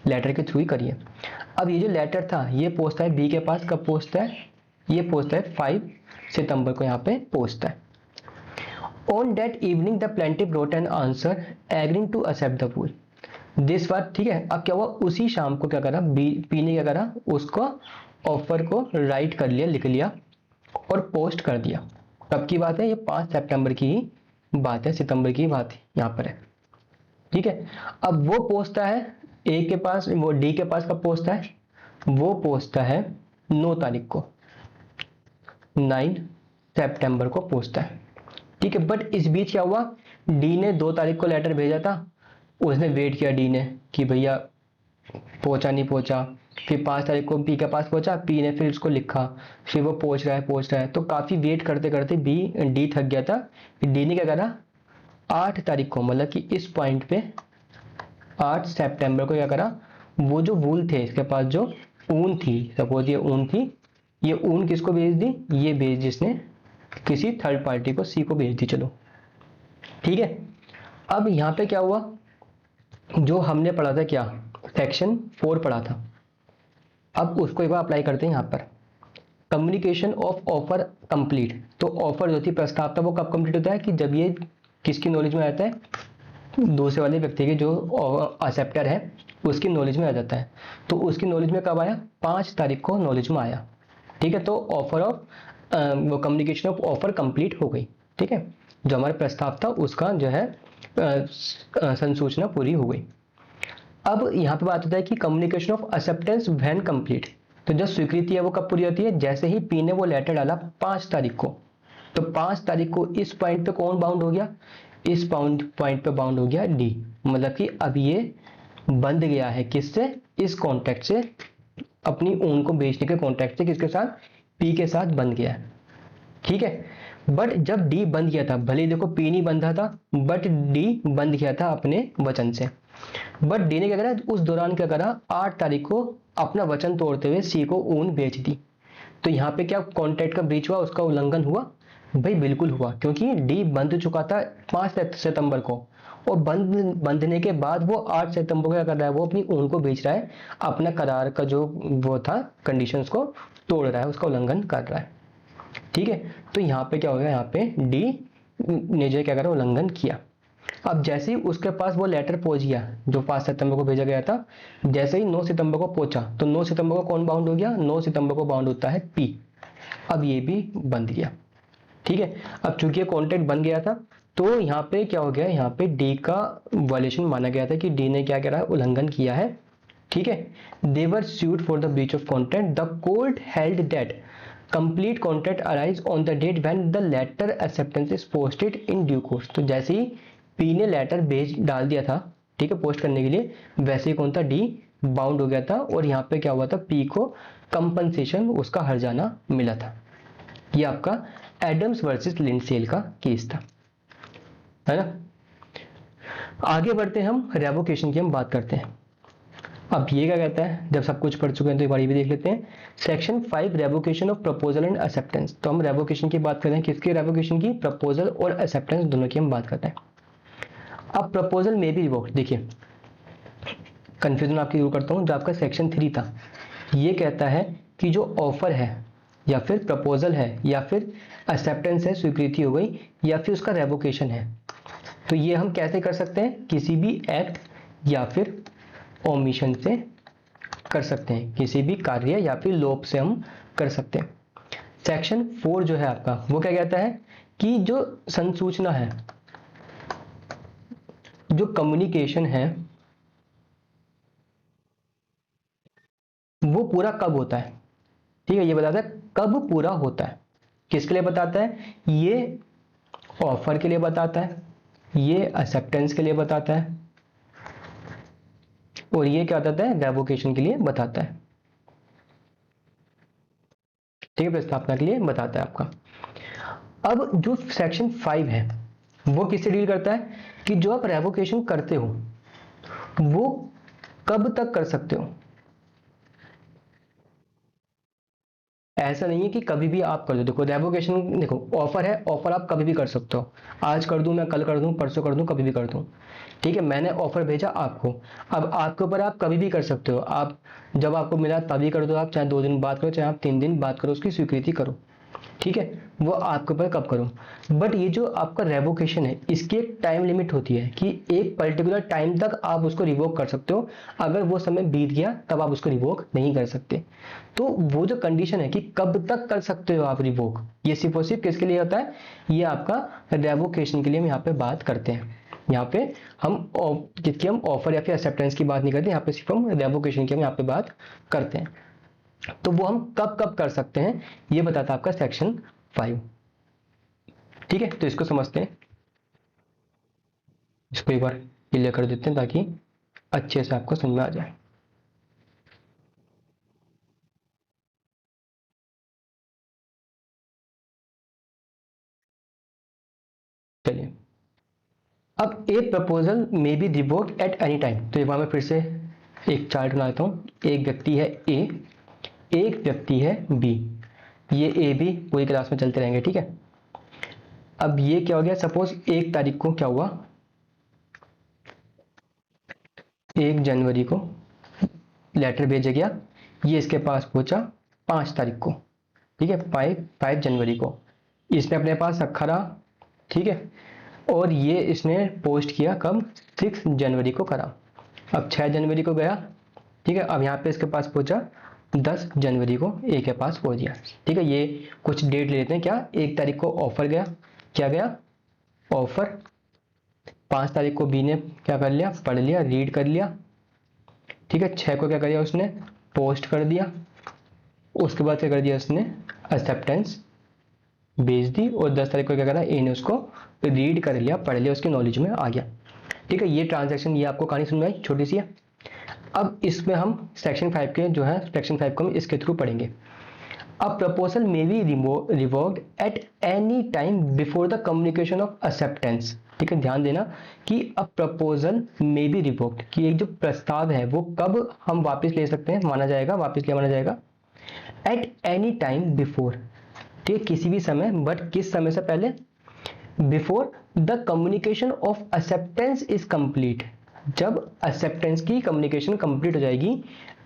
लेटर के थ्रू ही करिए। अब ये जो लेटर था ये पहुंचता है बी के पास, कब पहुंचता है, ये पहुंचता है 5 सितंबर को, यहाँ पे पहुंचता है। On that evening the plaintiff wrote an answer agreeing to accept the wool this bar, ठीक है। अब क्या हुआ, उसी शाम को क्या करा, पी ने क्या करा, उसको ऑफर को राइट कर लिया, लिख लिया और पोस्ट कर दिया। कब की बात है, ये 5 सितंबर की ही बात है, सितंबर की बात यहाँ पर है, ठीक है। अब वो पहुंचता है ए के पास, वो डी के पास कब पहुंचता है, वो पहुंचता है 9 तारीख को, 9 सितंबर को पहुंचता है, ठीक है। बट इस बीच क्या हुआ, डी ने 2 तारीख को लेटर भेजा था, उसने वेट किया डी ने कि भैया पहुंचा नहीं पहुंचा, फिर 5 तारीख को पी के पास पहुंचा, पी ने फिर उसको लिखा, फिर वो पहुंच रहा है, तो काफी वेट करते करते डी थक गया था। डी ने क्या करा, 8 तारीख को, मतलब कि इस पॉइंट पे 8 सितंबर को क्या करा, वो जो वूल थे इसके पास, जो ऊन थी, सपोज ये ऊन थी, ये ऊन किसको भेज दी, ये भेज जिसने किसी थर्ड पार्टी को, सी को भेज दी, चलो ठीक है। अब यहाँ पे क्या हुआ, जो हमने पढ़ा था क्या, सेक्शन 4 पढ़ा था, अब उसको एक बार अप्लाई करते हैं यहाँ पर। कम्युनिकेशन ऑफ ऑफर कंप्लीट, तो ऑफर जो थी, प्रस्ताव था, वो कब कंप्लीट होता है कि जब ये किसकी नॉलेज में आता है, दूसरे वाले व्यक्ति के, जो एक्सेप्टर है उसकी नॉलेज में आ जाता है। तो उसकी नॉलेज में कब आया, 5 तारीख को नॉलेज में आया, ठीक है। तो ऑफर ऑफ वो कम्युनिकेशन ऑफ ऑफर कंप्लीट हो गई, ठीक है, जो हमारा प्रस्ताव था उसका जो है संसूचना पूरी हो गई। अब यहाँ पे बात होता है कि communication of acceptance when complete, तो जो स्वीकृति है वो कब पूरी होती है, जैसे ही पी ने वो लेटर डाला 5 तारीख को, तो 5 तारीख को इस पॉइंट पे कौन बाउंड हो गया, इस पॉइंट पे बाउंड हो गया डी, मतलब कि अब ये बंध गया है किससे, इस कॉन्ट्रैक्ट से, अपनी ऊन को बेचने के कॉन्ट्रैक्ट से, किसके साथ, पी के साथ बंध गया है, ठीक है। बट जब डी बंद किया था, भले देखो पी नहीं बंधा था, बट डी बंद किया था अपने वचन से। बट डी ने क्या करा, उस दौरान क्या करा, 8 तारीख को अपना वचन तोड़ते हुए सी को ऊन बेच दी। तो यहाँ पे क्या कॉन्ट्रैक्ट का ब्रीच हुआ, उसका उल्लंघन हुआ, भाई बिल्कुल हुआ, क्योंकि डी बंध चुका था 5 सितंबर को, और बंधने के बाद वो 8 सितंबर को क्या कर रहा है, वो अपनी ऊन को बेच रहा है, अपना करार का जो वो था कंडीशंस को तोड़ रहा है, उसका उल्लंघन कर रहा है, ठीक है। तो यहाँ पे क्या हो गया, यहाँ पे डी ने जो क्या करा, उल्लंघन किया। अब जैसे ही उसके पास वो लेटर पहुंच गया जो 5 सितंबर को भेजा गया था, जैसे ही 9 सितंबर को पहुंचा, तो 9 सितंबर को कौन बाउंड हो गया, 9 सितंबर को बाउंड होता है पी। अब ये भी बंद गया, ठीक है। अब चूंकि कॉन्ट्रैक्ट बन गया था, तो यहाँ पे क्या हो गया, यहाँ पे डी का वायलेशन माना गया था कि डी ने क्या करा, उल्लंघन किया है, ठीक है। They were sued for the breach of contract, the court held that complete contract arise on the date when the letter acceptance is posted in due course. तो जैसे ही पी ने लेटर भेज डाल दिया था, ठीक है, पोस्ट करने के लिए, वैसे ही कौन था, डी बाउंड हो गया था, और यहाँ पे क्या हुआ था, पी को कंपनसेशन, उसका हर्जाना मिला था। ये आपका एडम्स वर्सेस लिंडसेल का केस था, है ना। आगे बढ़ते हैं, हम रेवोकेशन की हम बात करते हैं। अब ये क्या कहता है, जब सब कुछ पढ़ चुके हैं तो एक बार ये भी देख लेते हैं। Section 5 revocation of proposal and acceptance. तो हम रेवोकेशन की बात करते हैं, किसकी रेवोकेशन की, प्रपोजल और एक्सेप्टेंस दोनों की हम बात करते हैं। अब प्रपोजल में भी रिवोक्ड, देखिए कंफ्यूजन आपकी दूर करता हूं, जो आपका सेक्शन 3 था ये कहता है कि जो ऑफर है या फिर प्रपोजल है या फिर एक्सेप्टेंस है, स्वीकृति हो गई, या फिर उसका रेवोकेशन है, तो ये हम कैसे कर सकते हैं, किसी भी एक्ट या फिर ओमिशन से कर सकते हैं, किसी भी कार्य या फिर लोप से हम कर सकते हैं। सेक्शन 4 जो है आपका, वो क्या कहता है कि जो संसूचना है, जो कम्युनिकेशन है, वो पूरा कब होता है, ठीक है, ये बताता है कब पूरा होता है। किसके लिए बताता है? ये ऑफर के लिए बताता है, ये एक्सेप्टेंस के लिए बताता है, और ये क्या बताता है? रेवोकेशन के लिए बताता है। ठीक है, प्रस्तावना के लिए बताता है आपका। अब जो सेक्शन 5 है वो किससे डील करता है कि जो आप रेवोकेशन करते हो वो कब तक कर सकते हो। ऐसा नहीं है कि कभी भी आप कर दो। देखो रेवोकेशन, देखो ऑफर है, ऑफर आप कभी भी कर सकते हो। आज कर दूं, मैं कल कर दूं, परसों कर दूं, कभी भी कर दूं। ठीक है, मैंने ऑफर भेजा आपको, अब आपके ऊपर, आप कभी भी कर सकते हो। आप जब आपको मिला तभी कर दो, आप चाहे 2 दिन बाद करो, चाहे आप 3 दिन बाद करो, उसकी स्वीकृति करो। ठीक है, वो आपके ऊपर कब करो। बट ये जो आपका रेवोकेशन है इसकी एक टाइम लिमिट होती है कि एक पर्टिकुलर टाइम तक आप उसको रिवोक कर सकते हो। अगर वो समय बीत गया तब आप उसको रिवोक नहीं कर सकते। तो वो जो कंडीशन है कि कब तक कर सकते हो आप रिवोक, ये सिर्फ और सिर्फ किसके लिए होता है? ये आपका रेवोकेशन के लिए हम यहाँ पे बात करते हैं। यहाँ पे हम ऑफर या फिर एक्सेप्टेंस की बात नहीं करते, यहाँ पे सिर्फ हम रेवोकेशन की हम यहाँ पे बात करते हैं। तो वो हम कब कब कर सकते हैं ये बताता है आपका सेक्शन 5। ठीक है, तो इसको समझते हैं, इसको एक बार क्लियर कर देते हैं ताकि अच्छे से आपको समझ में आ जाए। चलिए, अब ए proposal may be revoked at any time. तो एक बार मैं फिर से एक चार्ट बनाता हूं। एक व्यक्ति है ए, एक व्यक्ति है बी, ये ए बी पूरी क्लास में चलते रहेंगे। ठीक है, अब ये क्या हो गया, सपोज 1 तारीख को क्या हुआ, 1 जनवरी को लेटर भेजा गया, ये इसके पास पहुंचा 5 तारीख को। ठीक है, 5 जनवरी को इसने अपने पास रखा रहा। ठीक है, और ये इसने पोस्ट किया कब? 6 जनवरी को करा। अब 6 जनवरी को गया। ठीक है, अब यहाँ पे इसके पास पहुंचा 10 जनवरी को ए के पास पहुंच गया। ठीक है, ये कुछ डेट ले लेते हैं। क्या? 1 तारीख को ऑफर गया, क्या गया? ऑफर। 5 तारीख को बी ने क्या कर लिया? पढ़ लिया, रीड कर लिया। ठीक है, 6 को क्या कर दिया उसने? पोस्ट कर दिया। उसके बाद क्या कर दिया उसने? एक्सेप्टेंस भेज दी। और 10 तारीख को क्या करा? ए ने उसको रीड कर लिया, पढ़ लिया, उसकी नॉलेज में आ गया। ठीक है, ये ट्रांजैक्शन, ये आपको कहानी समझ में आई छोटी सी है। अब इसमें हम सेक्शन 5 के जो है, सेक्शन 5 को हम इसके थ्रू पढ़ेंगे। अब proposal may be revoked at any time before the communication of acceptance. ठीक है, ध्यान देना कि अब प्रपोजल मे बी रिवोक्ड, कि एक जो प्रस्ताव है वो कब हम वापस ले सकते हैं, माना जाएगा, वापस लिया माना जाएगा। एट एनी टाइम बिफोर, ठीक है, किसी भी समय, बट किस समय से पहले? Before the communication of acceptance is complete, जब एक्सेप्टेंस की कम्युनिकेशन कंप्लीट हो जाएगी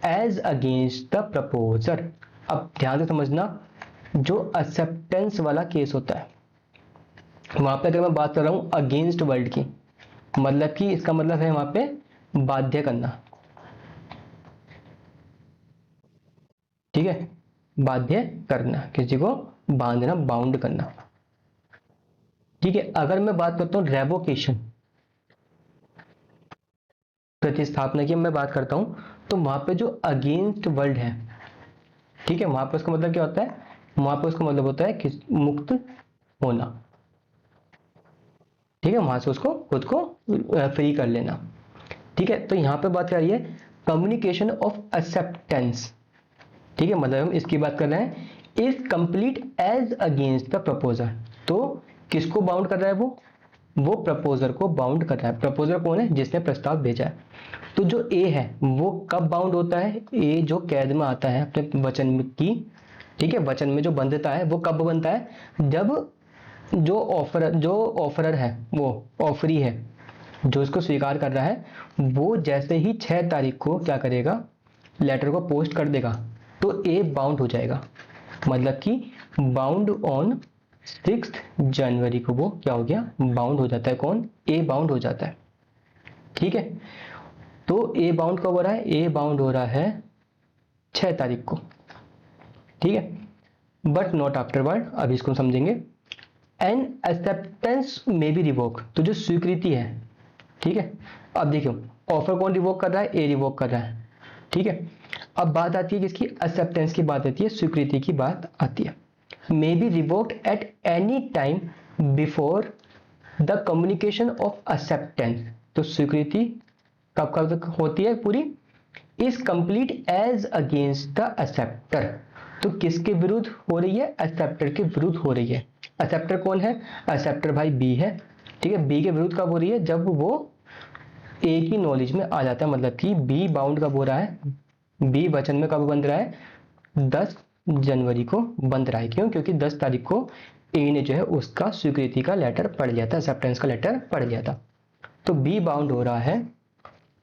एज अगेंस्ट द प्रपोजर। अब ध्यान से समझना, जो एक्सेप्टेंस वाला केस होता है वहां पे अगर मैं बात कर रहा हूं अगेंस्ट वर्ल्ड की, मतलब कि इसका मतलब है वहां पे बाध्य करना। ठीक है, बाध्य करना, किसी को बांधना, बाउंड करना। ठीक है, अगर मैं बात करता हूं रेवोकेशन, प्रतिस्थापना की मैं बात करता हूं, तो वहां पे जो अगेंस्ट वर्ल्ड है, ठीक है, वहां पे उसका मतलब क्या होता है? वहां पे उसका मतलब होता है कि मुक्त होना। ठीक है, वहां से उसको खुद को फ्री कर लेना। ठीक है, तो यहां पे बात कर रही है कम्युनिकेशन ऑफ एक्सेप्टेंस। ठीक है, मतलब हम इसकी बात कर रहे हैं, is complete as against the proposer. तो किसको बाउंड कर रहा है वो प्रपोजर को बाउंड कर रहा है। प्रपोजर कौन है? जिसने प्रस्ताव भेजा है। तो जो ए है वो कब बाउंड होता है? ए जो कैद में आता है अपने वचन की, ठीक है, वचन में जो बंधता है वो कब बनता है? जब जो ऑफरर है, वो ऑफरी है, जो इसको स्वीकार कर रहा है, वो जैसे ही 6 तारीख को क्या करेगा? लेटर को पोस्ट कर देगा, तो ए बाउंड हो जाएगा। मतलब कि बाउंड ऑन 6 जनवरी को वो क्या हो गया? बाउंड हो जाता है। कौन? ए बाउंड हो जाता है। ठीक है, तो ए बाउंड कब हो रहा है? ए बाउंड हो रहा है 6 तारीख को। ठीक है, बट नॉट आफ्टरवर्ड, अभी इसको समझेंगे। एन एक्सेप्टेंस में भी रिवोक, तो जो स्वीकृति है, ठीक है, अब देखियो ऑफर कौन रिवोक कर रहा है? ए रिवोक कर रहा है। ठीक है, अब बात आती है किसकी, एक्सेप्टेंस की बात आती है, स्वीकृति की बात आती है। May be revoked at any time before the communication of acceptance. तो स्वीकृति कब कब होती है पूरी, is complete as against the acceptor. तो किसके विरुद्ध हो रही है, एक्सेप्टर के विरुद्ध हो रही है। एक्सेप्टर कौन है, एक्सेप्टर भाई बी है, ठीक है। बी के विरुद्ध कब हो रही है, जब वो ए की नॉलेज में आ जाता है, मतलब कि बी बाउंड कब हो रहा है, बी वचन में कब बंध रहा है, 10 जनवरी को बंध रहा है। क्यों, क्योंकि 10 तारीख को ए ने जो है उसका स्वीकृति का लेटर पढ़ लिया था, एक्सेप्टेंस का लेटर पढ़ लिया था। तो बी बाउंड हो रहा है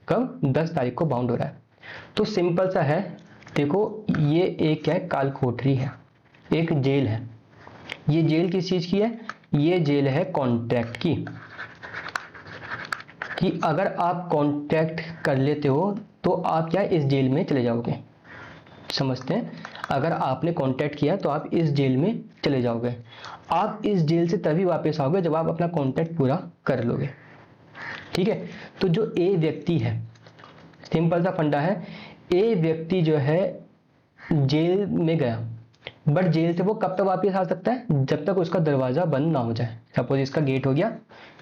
कब, 10 तारीख को बाउंड हो रहा है। तो सिंपल सा है, देखो ये एक है काल कोठरी है, एक जेल है। ये जेल किस चीज की है, ये जेल है कॉन्ट्रैक्ट की, कि अगर आप कॉन्ट्रैक्ट कर लेते हो तो आप क्या इस जेल में चले जाओगे। समझते हैं, अगर आपने कॉन्ट्रैक्ट किया तो आप इस जेल में चले जाओगे। आप इस जेल से तभी वापस आओगे जब आप अपना कॉन्ट्रैक्ट पूरा कर लोगे, ठीक है। तो जो ए व्यक्ति है, सिंपल सा फंडा है, ए व्यक्ति जो है जेल में गया, बट जेल से वो कब तक वापस आ सकता है, जब तक उसका दरवाजा बंद ना हो जाए। सपोज इसका गेट हो गया,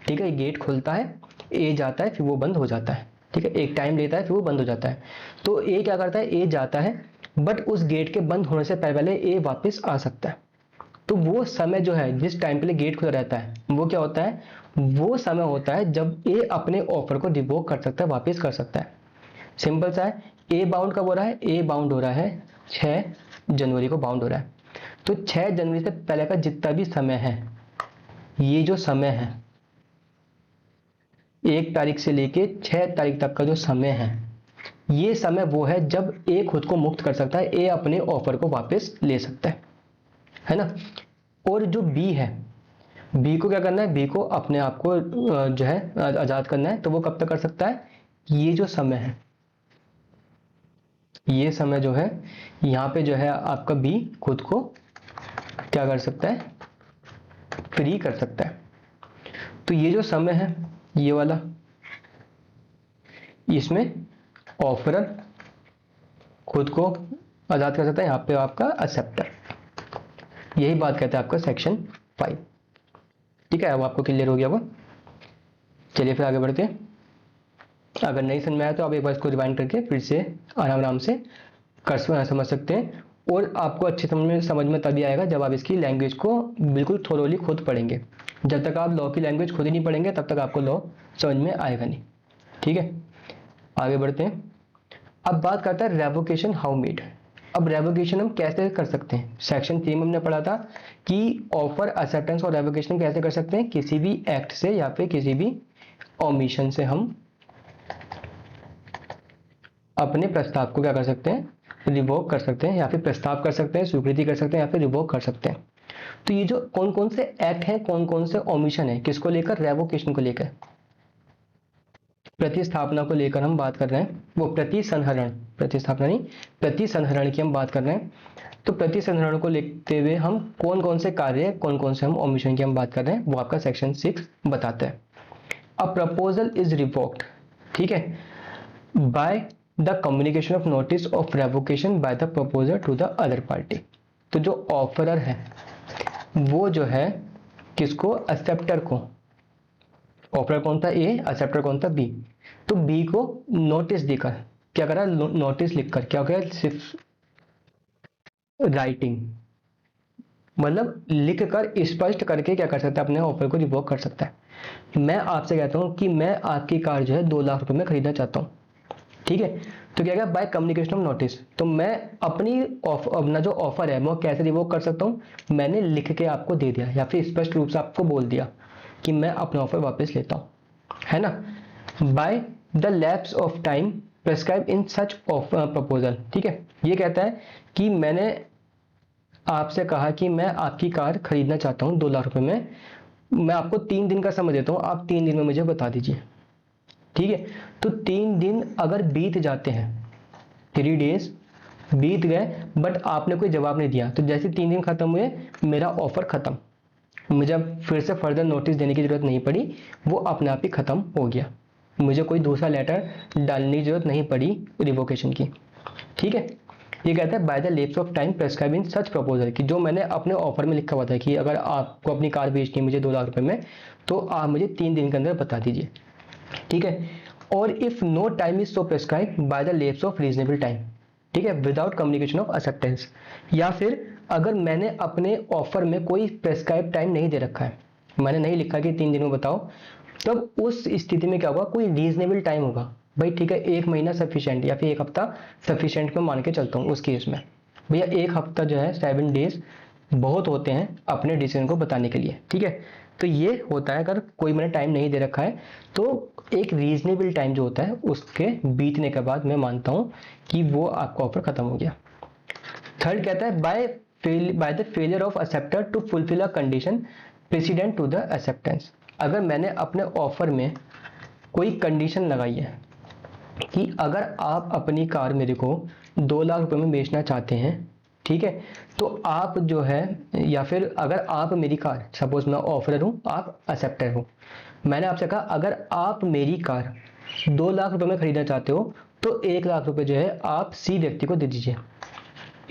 ठीक है, गेट खुलता है, ए जाता है, फिर वो बंद हो जाता है, ठीक है, एक टाइम लेता है, फिर वो बंद हो जाता है। तो ए क्या करता है, ए जाता है, बट उस गेट के बंद होने से पहले ए वापस आ सकता है। तो वो समय जो है, जिस टाइम पहले गेट खुला रहता है, वो क्या होता है, वो समय होता है जब ए अपने ऑफर को रिवोक कर सकता है, वापस कर सकता है। सिंपल सा है। ए बाउंड कब हो रहा है, ए बाउंड हो रहा है 6 जनवरी को बाउंड हो रहा है। तो 6 जनवरी से पहले का जितना भी समय है, ये जो समय है 1 तारीख से लेके 6 तारीख तक का जो समय है, ये समय वो है जब ए खुद को मुक्त कर सकता है, ए अपने ऑफर को वापस ले सकता है ना। और जो बी है, बी को क्या करना है, बी को अपने आप को जो है आजाद करना है। तो वो कब तक कर सकता है, ये जो समय है, ये समय जो है, यहाँ पे जो है आपका बी खुद को क्या कर सकता है, फ्री कर सकता है। तो ये जो समय है, ये वाला, इसमें ऑफरर खुद को आजाद कर सकता है, यहाँ पे आपका एक्सेप्टर। यही बात कहते हैं आपका सेक्शन 5, ठीक है। अब आपको क्लियर हो गया वो। चलिए फिर आगे बढ़ते हैं। अगर नहीं समझ में आया तो आप एक बार इसको रिवाइंड करके फिर से आराम आराम से कर समझ सकते हैं। और आपको अच्छे समझ में तभी आएगा जब आप इसकी लैंग्वेज को बिल्कुल थोरोली खुद पढ़ेंगे। जब तक आप लॉ की लैंग्वेज खुद ही नहीं पढ़ेंगे तब तक आपको लॉ समझ में आएगा नहीं, ठीक है। आगे बढ़ते हैं। अब बात करता है रेवोकेशन हाउ मेड। अब रेवोकेशन हम कैसे कर सकते हैं, सेक्शन 3 में हमने पढ़ा था कि ऑफर, एक्सेप्टेंस और रेवोकेशन कैसे कर सकते हैं, किसी भी एक्ट से या फिर किसी भी ओमिशन से हम अपने प्रस्ताव को क्या कर सकते हैं, रिवोक कर सकते हैं, या फिर प्रस्ताव कर सकते हैं, स्वीकृति कर सकते हैं, या फिर रिवोक कर सकते हैं। तो ये जो कौन कौन से एक्ट हैं, कौन कौन से ओमिशन है, किसको लेकर, रेवोकेशन को लेकर, प्रतिस्थापना को लेकर हम बात कर रहे हैं। वो प्रतिसंहरण, प्रतिस्थापना नहीं, प्रतिसंहरण की हम बात कर रहे हैं। तो प्रतिसंहरण को लेते हुए हम कौन कौन से कार्य, कौन कौन से हम ओमिशन की हम बात कर रहे हैं, वो आपका सेक्शन 6 बताता है। अ प्रपोजल इज रिवोक्ड, ठीक है, by the communication of notice of revocation by the proposer to the other party. तो जो ऑफरर है वो जो है किसको, एक्सेप्टर को, ऑफरर कौन था ए, एक्सेप्टर कौन था बी। तो बी को नोटिस देकर क्या करा, नोटिस लिखकर क्या हो गया, सिर्फ राइटिंग, मतलब लिख कर स्पष्ट करके क्या कर सकता है, अपने ऑफर को रिवोक कर सकता है। मैं आपसे कहता हूं कि मैं आपकी कार जो है 2 लाख रुपए में खरीदना चाहता हूं, ठीक है। तो क्या बाय कम्युनिकेशन ऑफ नोटिस, तो मैं अपनी अपना जो ऑफर है वो कैसे रिवोक कर सकता हूं, मैंने लिख के आपको दे दिया या फिर स्पष्ट रूप से आपको बोल दिया कि मैं अपना ऑफर वापस लेता हूं, है ना। By the lapse of time prescribe in such proposal, ठीक है। ये कहता है कि मैंने आपसे कहा कि मैं आपकी कार खरीदना चाहता हूं 2 लाख रुपए में, मैं आपको 3 दिन का समय देता हूं, आप 3 दिन में मुझे बता दीजिए, ठीक है। तो 3 दिन अगर बीत जाते हैं, 3 डेज बीत गए बट आपने कोई जवाब नहीं दिया, तो जैसे 3 दिन खत्म हुए मेरा ऑफर खत्म, मुझे अब फिर से फर्दर नोटिस देने की जरूरत नहीं पड़ी, वो अपने आप ही खत्म हो गया, मुझे कोई दूसरा लेटर डालने की जरूरत नहीं पड़ी रिवोकेशन की, ठीक है। ये कहता है by the lapse of time prescribe in such proposal, कि जो मैंने अपने ऑफर में लिखा हुआ था कि अगर आपको अपनी कार बेचनी है मुझे 2 लाख रुपए में, तो आप मुझे 3 दिन के अंदर बता दीजिए, ठीक है। और if no time is so prescribe by the lapse of reasonable time, ठीक है, विदाउट कम्युनिकेशन ऑफ एक्सेप्टेंस। या फिर अगर मैंने अपने ऑफर में कोई प्रेस्क्राइब टाइम नहीं दे रखा है, मैंने नहीं लिखा कि 3 दिन में बताओ, तब उस स्थिति में क्या होगा, कोई रीजनेबल टाइम होगा, भाई ठीक है 1 महीना सफिशिएंट या फिर 1 हफ्ता सफिशिएंट मैं मान के चलता हूँ उस केस में। भैया 1 हफ्ता जो है 7 डेज बहुत होते हैं अपने डिसीजन को बताने के लिए, ठीक है। तो ये होता है अगर कोई मैंने टाइम नहीं दे रखा है, तो एक रीजनेबल टाइम जो होता है उसके बीतने के बाद मैं मानता हूँ कि वो आपका ऑफर खत्म हो गया। थर्ड कहता है by the failure of acceptor to fulfil a condition precedent to the acceptance. अगर मैंने अपने ऑफर में कोई कंडीशन लगाई है कि अगर आप अपनी कार मेरे को 2 लाख रुपए में बेचना चाहते हैं, ठीक है, तो आप जो है, या फिर अगर आप मेरी कार, सपोज मैं ऑफरर हूँ आप एक्सेप्टर हो, मैंने आपसे कहा अगर आप मेरी कार 2 लाख रुपए में खरीदना चाहते हो तो 1 लाख रुपए जो है आप सी व्यक्ति को दे दीजिए।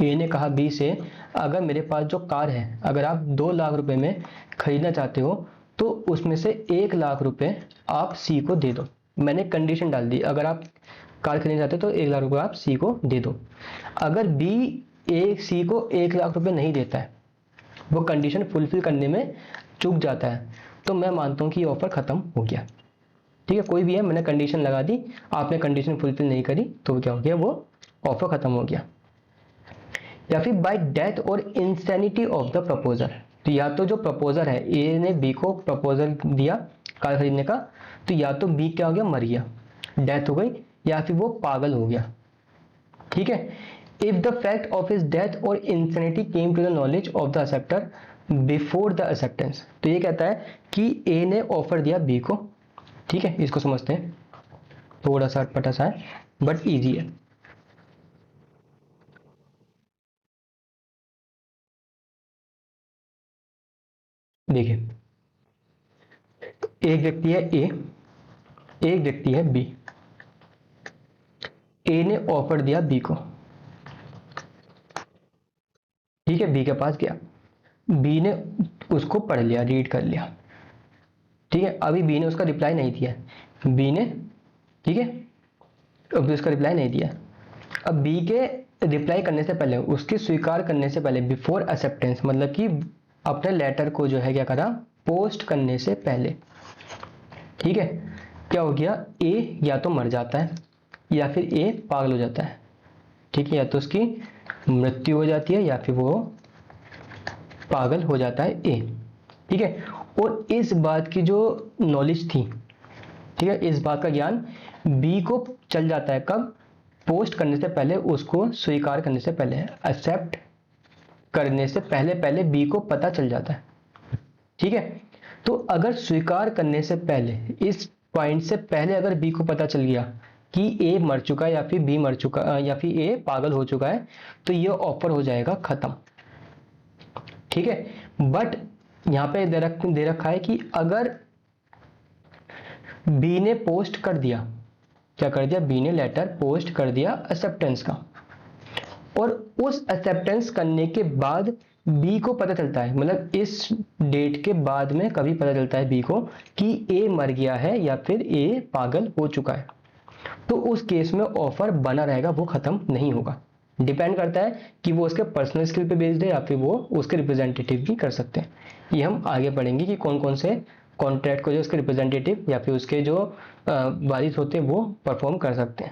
ए ने कहा बी से अगर मेरे पास जो कार है अगर आप 2 लाख रुपए में खरीदना चाहते हो तो उसमें से 1 लाख रुपए आप सी को दे दो। मैंने कंडीशन डाल दी, अगर आप कार खरीदना चाहते हो तो 1 लाख रुपए आप सी को दे दो। अगर बी ए सी को 1 लाख रुपए नहीं देता है, वो कंडीशन फुलफिल करने में चूक जाता है, तो मैं मानता हूं कि ये ऑफर खत्म हो गया, ठीक है। कोई भी है, मैंने कंडीशन लगा दी, आपने कंडीशन फुलफिल नहीं करी, तो क्या हो गया, वो ऑफर खत्म हो गया। या फिर बाय डेथ और इंसैनिटी ऑफ द प्रपोजर, तो या तो जो प्रपोजर है, ए ने बी को प्रपोजल दिया कार खरीदने का, तो या तो बी क्या हो गया, मर गया, डेथ हो गई, या फिर वो पागल हो गया, ठीक है। If the fact of his death और insanity came to the knowledge of the acceptor before the acceptance, तो ये कहता है कि ए ने ऑफर दिया बी को, ठीक है, इसको समझते हैं, थोड़ा सा अटपटा सा है बट इजी है। देखिए एक व्यक्ति है ए, एक व्यक्ति है बी। ए ने ऑफर दिया बी को, ठीक है, बी के पास गया, बी ने उसको पढ़ लिया, रीड कर लिया, ठीक है। अभी बी ने उसका रिप्लाई नहीं दिया, बी ने, ठीक है, अभी उसका रिप्लाई नहीं दिया। अब बी के रिप्लाई करने से पहले, उसके स्वीकार करने से पहले, बिफोर एक्सेप्टेंस मतलब कि अपने लेटर को जो है क्या करा, पोस्ट करने से पहले, ठीक है, क्या हो गया, ए या तो मर जाता है या फिर ए पागल हो जाता है, ठीक है, या तो उसकी मृत्यु हो जाती है या फिर वो पागल हो जाता है ए, ठीक है। और इस बात की जो नॉलेज थी, ठीक है, इस बात का ज्ञान बी को चल जाता है कब, पोस्ट करने से पहले, उसको स्वीकार करने से पहले, एक्सेप्ट करने से पहले पहले बी को पता चल जाता है, ठीक है। तो अगर स्वीकार करने से पहले, इस पॉइंट से पहले अगर बी को पता चल गया कि ए मर चुका है या फिर बी मर चुका या फिर ए पागल हो चुका है, तो ये ऑफर हो जाएगा खत्म, ठीक है। बट यहां पे दे रखा है कि अगर बी ने पोस्ट कर दिया, क्या कर दिया, बी ने लेटर पोस्ट कर दिया एक्सेप्टेंस का, और उस एक्सेप्टेंस करने के बाद बी को पता चलता है, मतलब इस डेट के बाद में कभी पता चलता है बी को कि ए मर गया है या फिर ए पागल हो चुका है, तो उस केस में ऑफर बना रहेगा, वो खत्म नहीं होगा। डिपेंड करता है कि वो उसके पर्सनल स्किल पे बेस्ड है या फिर वो उसके रिप्रेजेंटेटिव भी कर सकते हैं। ये हम आगे पढ़ेंगे कि कौन कौन से कॉन्ट्रैक्ट को जो उसके रिप्रेजेंटेटिव या फिर उसके जो वारिस होते हैं वो परफॉर्म कर सकते हैं,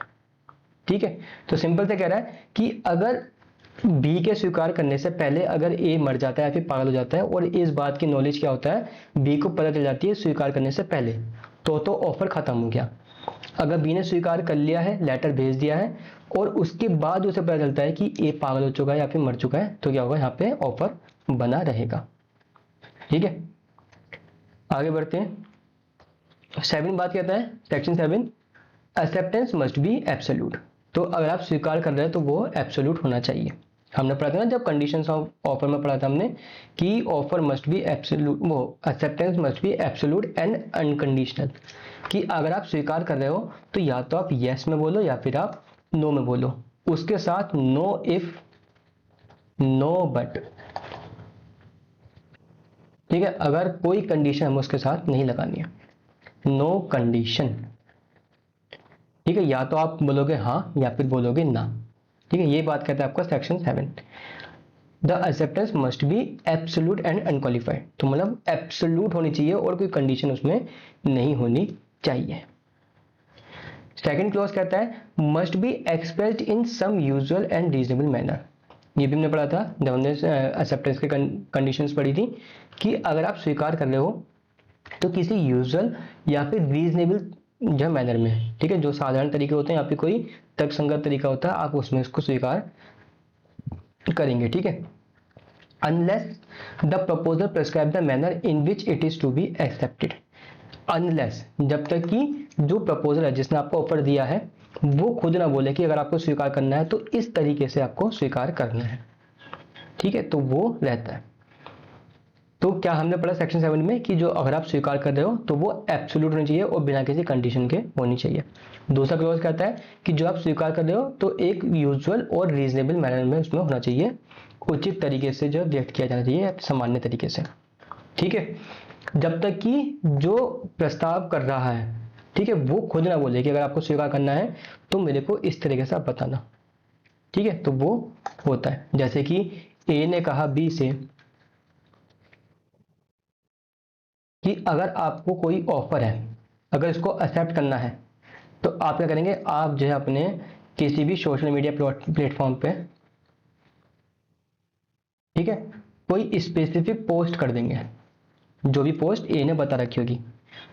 ठीक है। तो सिंपल से कह रहा है कि अगर बी के स्वीकार करने से पहले अगर ए मर जाता है या फिर पागल हो जाता है, और इस बात की नॉलेज क्या होता है, बी को पता चल जाती है स्वीकार करने से पहले, तो ऑफर खत्म हो गया। अगर बी ने स्वीकार कर लिया है, लेटर भेज दिया है, और उसके बाद उसे पता चलता है कि ए पागल हो चुका है या फिर मर चुका है, तो क्या होगा, यहाँ पे ऑफर बना रहेगा, ठीक है। आगे बढ़ते हैं। 7 बात कहता है, section 7, acceptance must be absolute. तो अगर आप स्वीकार कर रहे हैं तो वो एब्सोल्यूट होना चाहिए। हमने पढ़ा था ना जब कंडीशंस ऑफ ऑफर में पढ़ा था हमने कि ऑफर मस्ट बी एब्सोल्यूट, वो acceptance must be absolute and unconditional, कि अगर आप स्वीकार कर रहे हो तो या तो आप यस में बोलो या फिर आप नो में बोलो, उसके साथ नो इफ, नो बट। ठीक है, अगर कोई कंडीशन हमें उसके साथ नहीं लगानी है, नो कंडीशन। ठीक है, या तो आप बोलोगे हाँ या फिर बोलोगे ना। ठीक है, ये बात कहता है आपका section 7। The acceptance must be absolute and unqualified, तो मतलब एब्सोल्यूट होनी चाहिए और कोई कंडीशन उसमें नहीं होनी चाहिए। सेकंड क्लॉज कहता है must be expressed in some usual and reasonable manner. ये भी हमने पढ़ा था जब हमने एक्सेप्टेंस के कंडीशंस पढ़ी थी कि अगर आप स्वीकार कर रहे हो तो किसी यूजुअल या फिर रीजनेबल जो मैनर में, ठीक है, जो साधारण तरीके होते हैं या फिर कोई तर्कसंगत तरीका होता है, आप उसमें इसको स्वीकार करेंगे। ठीक है, unless the proposal prescribe the manner in which it is to be accepted. Unless, जब तक कि जो प्रपोजल है जिसने आपको ऑफर दिया है वो खुद ना बोले कि अगर आपको स्वीकार करना है तो इस तरीके से आपको स्वीकार करना है। ठीक है, तो वो रहता है। तो क्या हमने पढ़ा सेक्शन 7 में कि जो अगर आप स्वीकार कर रहे हो तो वो एब्सोल्यूट होनी चाहिए और बिना किसी कंडीशन के होनी चाहिए। दूसरा क्लॉज कहता है कि जो आप स्वीकार कर रहे हो तो एक यूजुअल और रीजनेबल मैनर में उसमें होना चाहिए, उचित तरीके से जो व्यक्त किया जाना चाहिए, सामान्य तरीके से। ठीक है, जब तक कि जो प्रस्ताव कर रहा है, ठीक है, वो खुद ना बोले कि अगर आपको स्वीकार करना है तो मेरे को इस तरीके से आप बताना। ठीक है, तो वो होता है जैसे कि ए ने कहा बी से कि अगर आपको कोई ऑफर है, अगर इसको एक्सेप्ट करना है तो आप क्या करेंगे, आप जो है अपने किसी भी सोशल मीडिया प्लेटफॉर्म पे, ठीक है, कोई स्पेसिफिक पोस्ट कर देंगे, जो भी पोस्ट ए ने बता रखी होगी।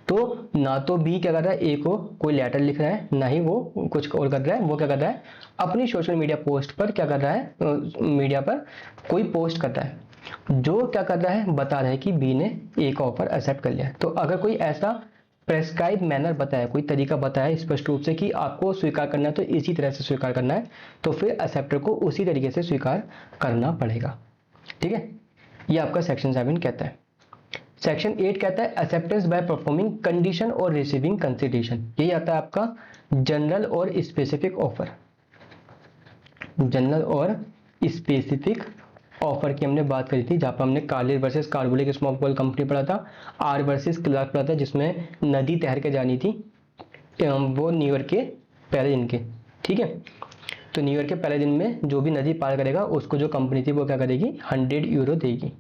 तो ना तो बी क्या कर रहा है, ए को कोई लेटर लिख रहा है, ना ही वो कुछ और कर रहा है, वो क्या कर रहा है अपनी सोशल मीडिया पोस्ट पर क्या कर रहा है, मीडिया पर कोई पोस्ट करता है जो क्या कर रहा है, बता रहा है कि बी ने ए का ऑफर एक्सेप्ट कर लिया है। तो अगर कोई ऐसा प्रेस्क्राइब मैनर बताया, कोई तरीका बताया स्पष्ट रूप से कि आपको स्वीकार करना है तो इसी तरह से स्वीकार करना है, तो फिर एक्सेप्टर को उसी तरीके से स्वीकार करना पड़ेगा। ठीक है, ये आपका सेक्शन 7 कहता है। सेक्शन 8 कहता है एक्सेप्टेंस बाय परफॉर्मिंग कंडीशन और रिसीविंग कंसिडरेशन। यही आता है आपका जनरल और स्पेसिफिक ऑफर। जनरल और स्पेसिफिक ऑफर की हमने बात करी थी, जहां पर हमने Carlill versus Carbolic smoke ball company पढ़ा था, आर वर्सेस क्लार्क पढ़ा था जिसमें नदी तैर के जानी थी, वो न्यू ईयर के पहले दिन के। ठीक है, तो न्यू ईयर के पहले दिन में जो भी नदी पार करेगा उसको जो कंपनी थी वो क्या करेगी, 100 यूरो देगी।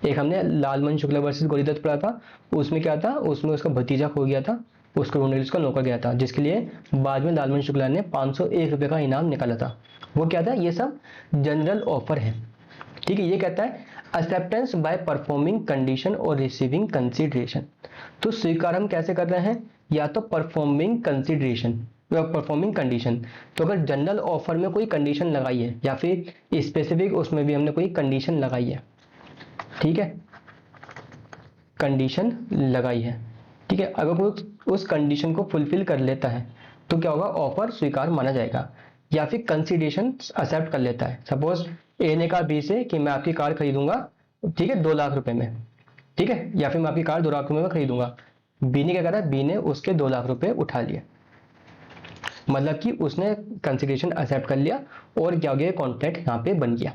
एक हमने लालमन शुक्ला वर्सेस गौरीदत्त पढ़ा था, उसमें क्या था, उसमें उसका भतीजा खो गया था, उसको ढूंढने उसका नौकर गया था, जिसके लिए बाद में लालमन शुक्ला ने 501 रुपये का इनाम निकाला था। वो क्या था, ये सब जनरल ऑफर है। ठीक है, ये कहता है एक्सेप्टेंस बाय परफॉर्मिंग कंडीशन और रिसीविंग कंसिडरेशन। तो स्वीकार हम कैसे कर रहे हैं, या तो परफॉर्मिंग कंसिडरेशन या परफॉर्मिंग कंडीशन। तो अगर जनरल ऑफर में कोई कंडीशन लगाई है या फिर स्पेसिफिक उसमें भी हमने कोई कंडीशन लगाई है, ठीक है, कंडीशन लगाई है, ठीक है, अगर वो उस कंडीशन को फुलफिल कर लेता है तो क्या होगा, ऑफर स्वीकार माना जाएगा। या फिर कंसिडरेशन एक्सेप्ट कर लेता है, सपोज ए ने कहा बी से कि मैं आपकी कार खरीदूंगा, ठीक है, 2 लाख रुपए में, ठीक है, या फिर मैं आपकी कार 2 लाख रुपए में खरीदूंगा। बी ने क्या करा, बी ने उसके 2 लाख रुपए उठा लिए, मतलब कि उसने कंसिडरेशन एक्सेप्ट कर लिया और क्या हो गया, कॉन्ट्रैक्ट यहाँ पे बन गया।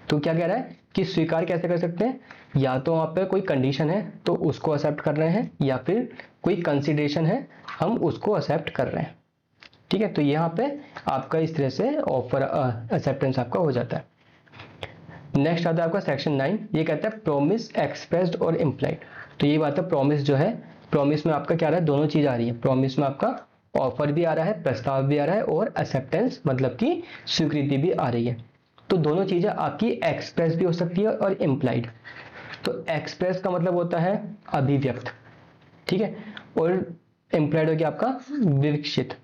तो क्या कह रहा है कि स्वीकार कैसे कर सकते हैं, या तो वहां पे कोई कंडीशन है तो उसको एक्सेप्ट कर रहे हैं, या फिर कोई कंसिडरेशन है हम उसको एक्सेप्ट कर रहे हैं। ठीक है, तो यहाँ पे आपका इस तरह से ऑफर एक्सेप्टेंस आपका हो जाता है। नेक्स्ट आता है आपका सेक्शन 9, ये कहता है प्रॉमिस एक्सप्रेस्ड और इम्प्लाइड। तो ये बात है, प्रॉमिस जो है, प्रॉमिस में आपका क्या आ रहा है, दोनों चीज आ रही है। प्रॉमिस में आपका ऑफर भी आ रहा है, प्रस्ताव भी आ रहा है, और एक्सेप्टेंस मतलब कि स्वीकृति भी आ रही है। तो दोनों चीजें आपकी एक्सप्रेस भी हो सकती है और इम्प्लाइड। तो एक्सप्रेस का मतलब होता है अभिव्यक्त, ठीक है, और इम्प्लाइड हो गया आपका विवक्षित।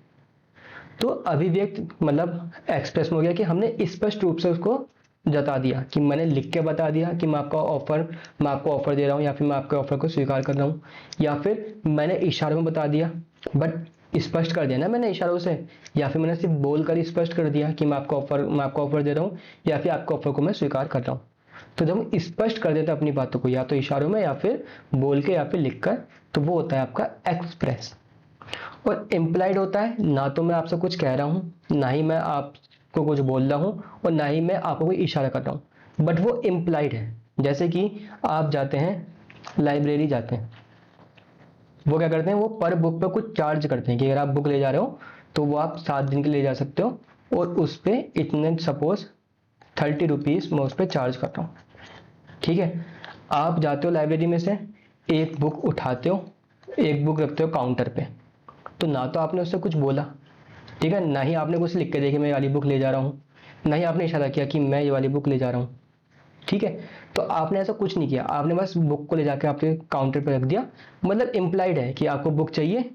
तो अभिव्यक्त मतलब एक्सप्रेस में हो गया कि हमने स्पष्ट रूप से उसको जता दिया, कि मैंने लिख के बता दिया कि मैं आपको ऑफर दे रहा हूँ, या फिर मैं आपके ऑफर को स्वीकार कर रहा हूँ, या फिर मैंने इशारों में बता दिया, बट स्पष्ट कर दिया ना मैंने इशारों से, या फिर मैंने सिर्फ बोलकर स्पष्ट कर दिया कि मैं आपको ऑफर दे रहा हूँ, या फिर आपके ऑफर को मैं स्वीकार कर रहा हूँ। तो जब हम स्पष्ट कर देते हैं अपनी बातों को, या तो इशारों में, या फिर बोल के, या फिर लिखकर, तो वो होता है आपका एक्सप्रेस। और इम्प्लाइड होता है, ना तो मैं आपसे कुछ कह रहा हूँ, ना ही मैं आपको कुछ बोल रहा हूँ और ना ही मैं आपको कोई इशारा कर रहा हूँ, बट वो इम्प्लाइड है। जैसे कि आप जाते हैं लाइब्रेरी जाते हैं, वो क्या करते हैं, वो पर बुक पे कुछ चार्ज करते हैं कि अगर आप बुक ले जा रहे हो तो वो आप 7 दिन के लिए जा सकते हो और उस पर इतने सपोज 30 रुपीज़ मैं उस पर चार्ज करता हूँ। ठीक है, आप जाते हो लाइब्रेरी में से एक बुक उठाते हो, एक बुक रखते हो काउंटर पे, तो ना तो आपने उससे कुछ बोला, ठीक है, ना ही आपने कुछ लिख के देखी मैं ये वाली बुक ले जा रहा हूँ, ना ही आपने इशारा किया कि मैं ये वाली बुक ले जा रहा हूँ। ठीक है, तो आपने ऐसा कुछ नहीं किया, आपने बस बुक को ले जाकर आपके काउंटर पे रख दिया, मतलब इम्प्लाइड है कि आपको बुक चाहिए,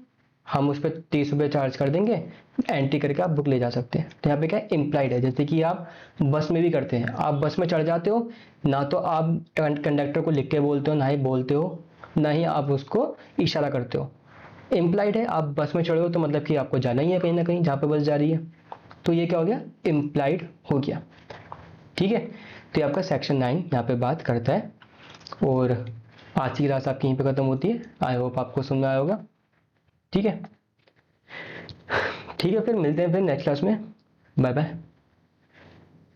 हम उस पर 30 रुपये चार्ज कर देंगे, एंट्री करके आप बुक ले जा सकते हैं। तो यहाँ पे क्या इम्प्लाइड है, जैसे कि आप बस में भी करते हैं, आप बस में चढ़ जाते हो, ना तो आप कंडक्टर को लिख के बोलते हो, ना ही बोलते हो, ना ही आप उसको इशारा करते हो। इम्प्लाइड है, आप बस में चढ़े हो तो मतलब कि आपको जाना ही है कहीं ना कहीं जहाँ पे बस जा रही है, तो ये क्या हो गया, इम्प्लाइड हो गया। ठीक है, तो ये आपका सेक्शन 9 यहाँ पे बात करता है। और आज की क्लास आपकी यहीं पे खत्म होती है। आई होप आपको समझ में आया होगा। ठीक है, ठीक है, फिर मिलते हैं फिर नेक्स्ट क्लास में। Bye bye.